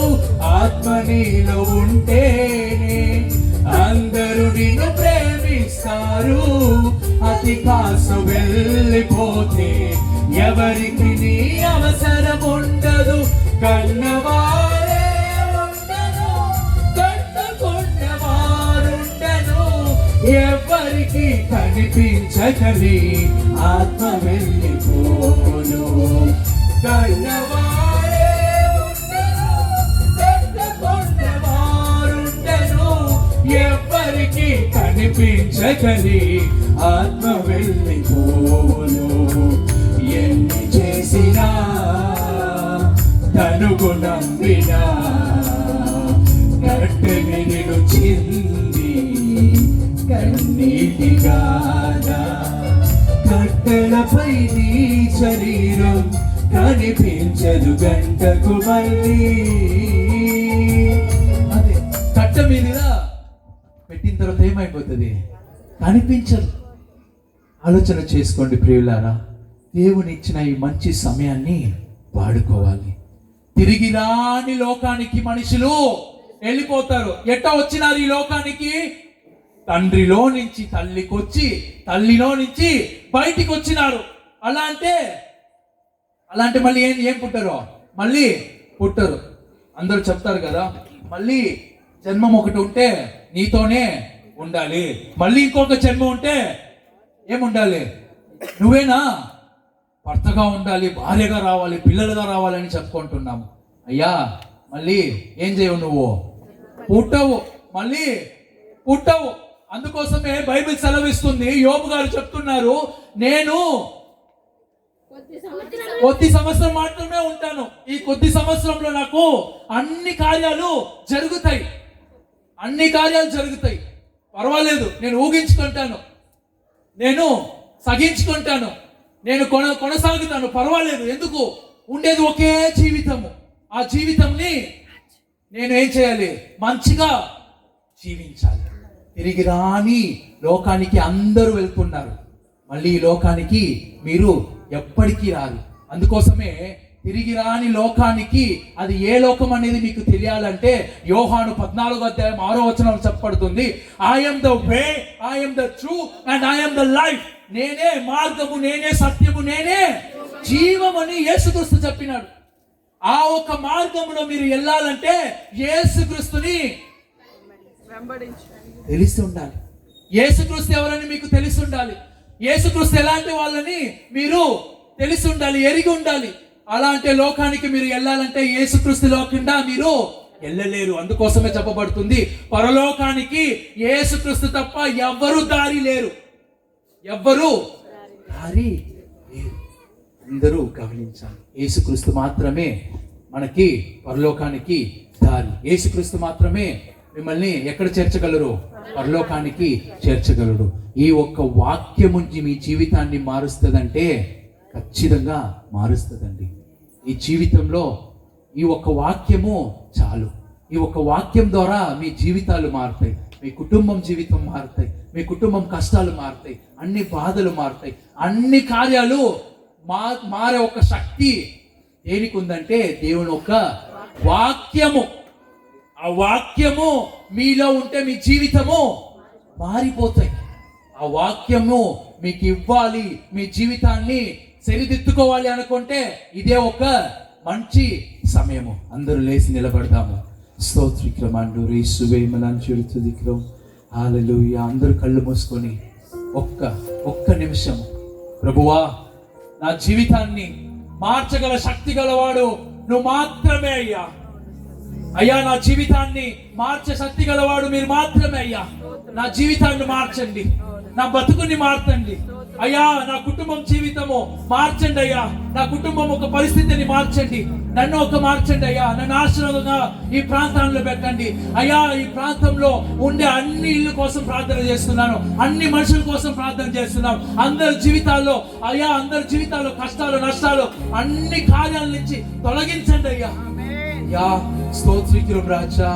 ఆత్మ నీలో ఉంటేనే అందరూ నిన్ను ప్రేమిస్తారు, అతి కాసు వెళ్ళిపోతే ఎవరికి నీ అవసరం ఉండదు. కన్నవారే ఉండను, కట్టుకున్నవారుండను, ఎవరికి కనిపించకని ఆత్మ వెళ్ళిపోను. కన్నవారే ఉండను, కట్టుకున్నవారుండను, ఎవరికి కనిపించకని ఆత్మ వెళ్ళిపోను. ఎన్ని చేసినా తనుగు నమ్మినా కట్టెని నిన్ను చింది కన్నీటిగానా. కట్టెలపై నీ శరీరం కనిపించదు గంటకు మళ్ళీ. అదే కట్ట మీద పెట్టిన తర్వాత ఏమైపోతుంది? కనిపించదు. ఆలోచన చేసుకోండి ప్రియులారా, దేవుని ఇచ్చిన ఈ మంచి సమయాన్ని వాడుకోవాలి. తిరిగి రాని లోకానికి మనుషులు వెళ్ళిపోతారు. ఎట్టా వచ్చినారు ఈ లోకానికి? తండ్రిలో నుంచి తల్లికి వచ్చి, తల్లిలో నుంచి బయటికి వచ్చినారు. అలా అంటే మళ్ళీ ఏం పుట్టరు? మళ్ళీ పుట్టరు. అందరూ చెప్తారు కదా, మళ్ళీ జన్మం ఒకటి ఉంటే నీతోనే ఉండాలి, మళ్ళీ ఇంకొక జన్మ ఉంటే ఏముండాలి? నువ్వేనా భర్తగా ఉండాలి, భార్యగా రావాలి, పిల్లలుగా రావాలని చెప్పుకుంటున్నాము. అయ్యా మళ్ళీ ఏం చేయవు? నువ్వు పుట్టవు, మళ్ళీ పుట్టవు. అందుకోసమే బైబిల్ సెలవిస్తుంది, యోబు గారు చెప్తున్నారు, నేను కొద్ది సంవత్సరం మాత్రమే ఉంటాను. ఈ కొద్ది సంవత్సరంలో నాకు అన్ని కార్యాలు జరుగుతాయి, అన్ని కార్యాలు జరుగుతాయి. పర్వాలేదు, నేను ఊహించుకుంటాను, నేను సహించుకుంటాను, నేను కొనసాగుతాను, పర్వాలేదు. ఎందుకు? ఉండేది ఒకే జీవితము. ఆ జీవితంని నేను ఏం చేయాలి? మంచిగా జీవించాలి. తిరిగి రాని లోకానికి అందరూ వెళ్తున్నారు, మళ్ళీ ఈ లోకానికి మీరు ఎప్పటికీ రారు. అందుకోసమే తిరిగి రాని లోకానికి, అది ఏ లోకం అనేది మీకు తెలియాలంటే యోహాను 14:6 చెప్పబడుతుంది, I'm the way, I'm the truth and I'm the life. నేనే మార్గము, నేనే సత్యము, నేనే జీవమని యేసుక్రీస్తు చెప్పినాడు. ఆ ఒక మార్గములో మీరు వెళ్ళాలంటే యేసుక్రీస్తుని తెలిసి ఉండాలి. యేసుక్రీస్తు ఎవరని మీకు తెలిసి ఉండాలి. యేసుక్రీస్తు ఎలాంటి వాళ్ళని మీరు తెలిసి ఉండాలి, ఎరిగి ఉండాలి. అలాంటి లోకానికి మీరు వెళ్ళాలంటే యేసుక్రీస్తు లేకుండా మీరు వెళ్ళలేరు. అందుకోసమే చెప్పబడుతుంది, పరలోకానికి యేసుక్రీస్తు తప్ప ఎవ్వరూ దారి లేరు, ఎవ్వరూ దారి లేరు. అందరూ గమనించాలి, యేసుక్రీస్తు మాత్రమే మనకి పరలోకానికి దారి. యేసుక్రీస్తు మాత్రమే మిమ్మల్ని ఎక్కడ చేర్చగలరు? పరలోకానికి చేర్చగలరు. ఈ ఒక్క వాక్యము మీ జీవితాన్ని మారుస్తుందంటే ఖచ్చితంగా మారుస్తుందండి. ఈ జీవితంలో ఈ ఒక్క వాక్యము చాలు. ఈ ఒక్క వాక్యం ద్వారా మీ జీవితాలు మారుతాయి, మీ కుటుంబం జీవితం మారుతాయి, మీ కుటుంబం కష్టాలు మారుతాయి, అన్ని బాధలు మారుతాయి, అన్ని కార్యాలు మారే ఒక శక్తి దేనికి ఉందంటే దేవుని ఒక వాక్యము. ఆ వాక్యము మీలో ఉంటే మీ జీవితము మారిపోతాయి. ఆ వాక్యము మీకు ఇవ్వాలి, మీ జీవితాన్ని సరిదిద్దుకోవాలి అనుకుంటే ఇదే ఒక మంచి సమయము. అందరూ లేచి నిలబడదాము. స్తోత్రిక్రమండు రేసువేమలంచుడుతుదిక్రం హల్లెలూయా. అందరూ కళ్ళు మూసుకొని ఒక్క నిమిషం, ప్రభువా నా జీవితాన్ని మార్చగల శక్తి గలవాడు నువ్వు మాత్రమే అయ్యా. అయ్యా నా జీవితాన్ని మార్చే శక్తి గలవాడు మీరు మాత్రమే అయ్యా. నా జీవితాన్ని మార్చండి, నా బతుకుని మార్చండి అయ్యా. నా కుటుంబం జీవితము మార్చండి అయ్యా. నా కుటుంబం ఒక పరిస్థితిని మార్చండి, నన్ను ఒక మార్చండి అయ్యా. నన్ను ఆశ్రమంగా ఈ ప్రాంతాల్లో పెట్టండి అయ్యా. ఈ ప్రాంతంలో ఉండే అన్ని ఇళ్ళ కోసం ప్రార్థన చేస్తున్నాను, అన్ని మనుషుల కోసం ప్రార్థన చేస్తున్నాను. అందరి జీవితాల్లో అయ్యా, అందరి జీవితాల్లో కష్టాలు నష్టాలు అన్ని కార్యాల నుంచి తొలగించండి అయ్యా. యా స్తోత్రికిరం రాజా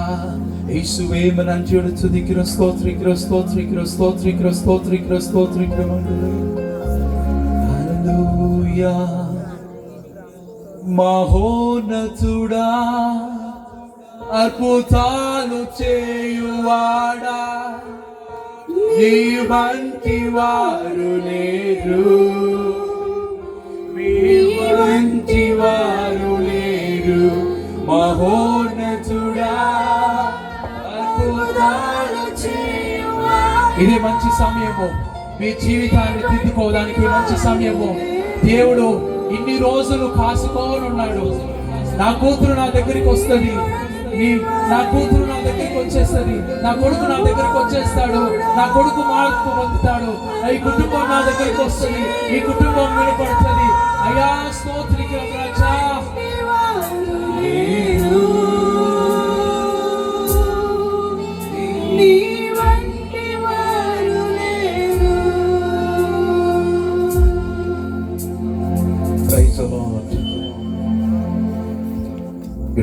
యేసువే మనంజుడు స్తుతికిరం స్తోత్రికిరం స్తోత్రికిరం స్తోత్రికిరం స్తోత్రికిరం స్తోత్రికిరం హల్లెలూయా. మహోన్నతుడా అద్భుతాలు చేయువాడా నీ వంటి వారు లేరు, నీ వంటి వారు లేరు, మహోన్నతుడా అద్భుతాలు చేయువా. ఇదే మంచి సమయము, మీ జీవితాన్ని దిద్దుకోవడానికి మంచి సమయము. దేవుడు ఇన్ని రోజులు కాసుకోని ఉన్నాడు. నా కూతురు నా దగ్గరికి వస్తుంది, నా కూతురు నా దగ్గరికి వచ్చేస్తుంది, నా కొడుకు నా దగ్గరికి వచ్చేస్తాడు, నా కొడుకు మార్పు పొందుతాడు, ఈ కుటుంబం నా దగ్గరికి వస్తుంది, ఈ కుటుంబం వినపడుతుంది. అయ్యా స్తోత్రికి రాజా.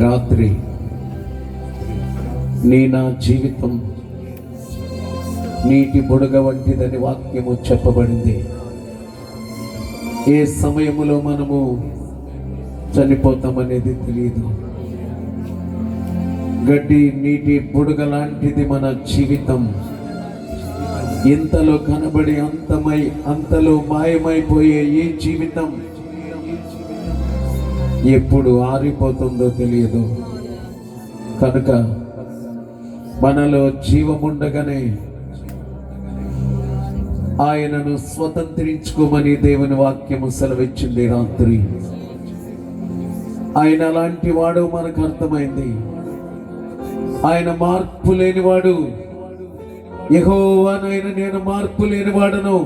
రాత్రి నా జీవితం నీటి బుడగ వంటిదని వాక్యము చెప్పబడింది. ఏ సమయములో మనము చనిపోతామనేది తెలియదు. గడ్డి నీటి బుడగ లాంటిది మన జీవితం. ఇంతలో కనబడి అంతలో మాయమైపోయే ఈ జీవితం ఎప్పుడు ఆరిపోతుందో తెలియదు. కనుక మనలో జీవముండగానే ఆయనను స్వతంత్రించుకోమని దేవుని వాక్యము సెలవిచ్చింది. రాత్రి ఆయన అలాంటి వాడు మనకు అర్థమైంది. ఆయన మార్పు లేనివాడు. యెహోవానైన నేను మార్పు లేనివాడను.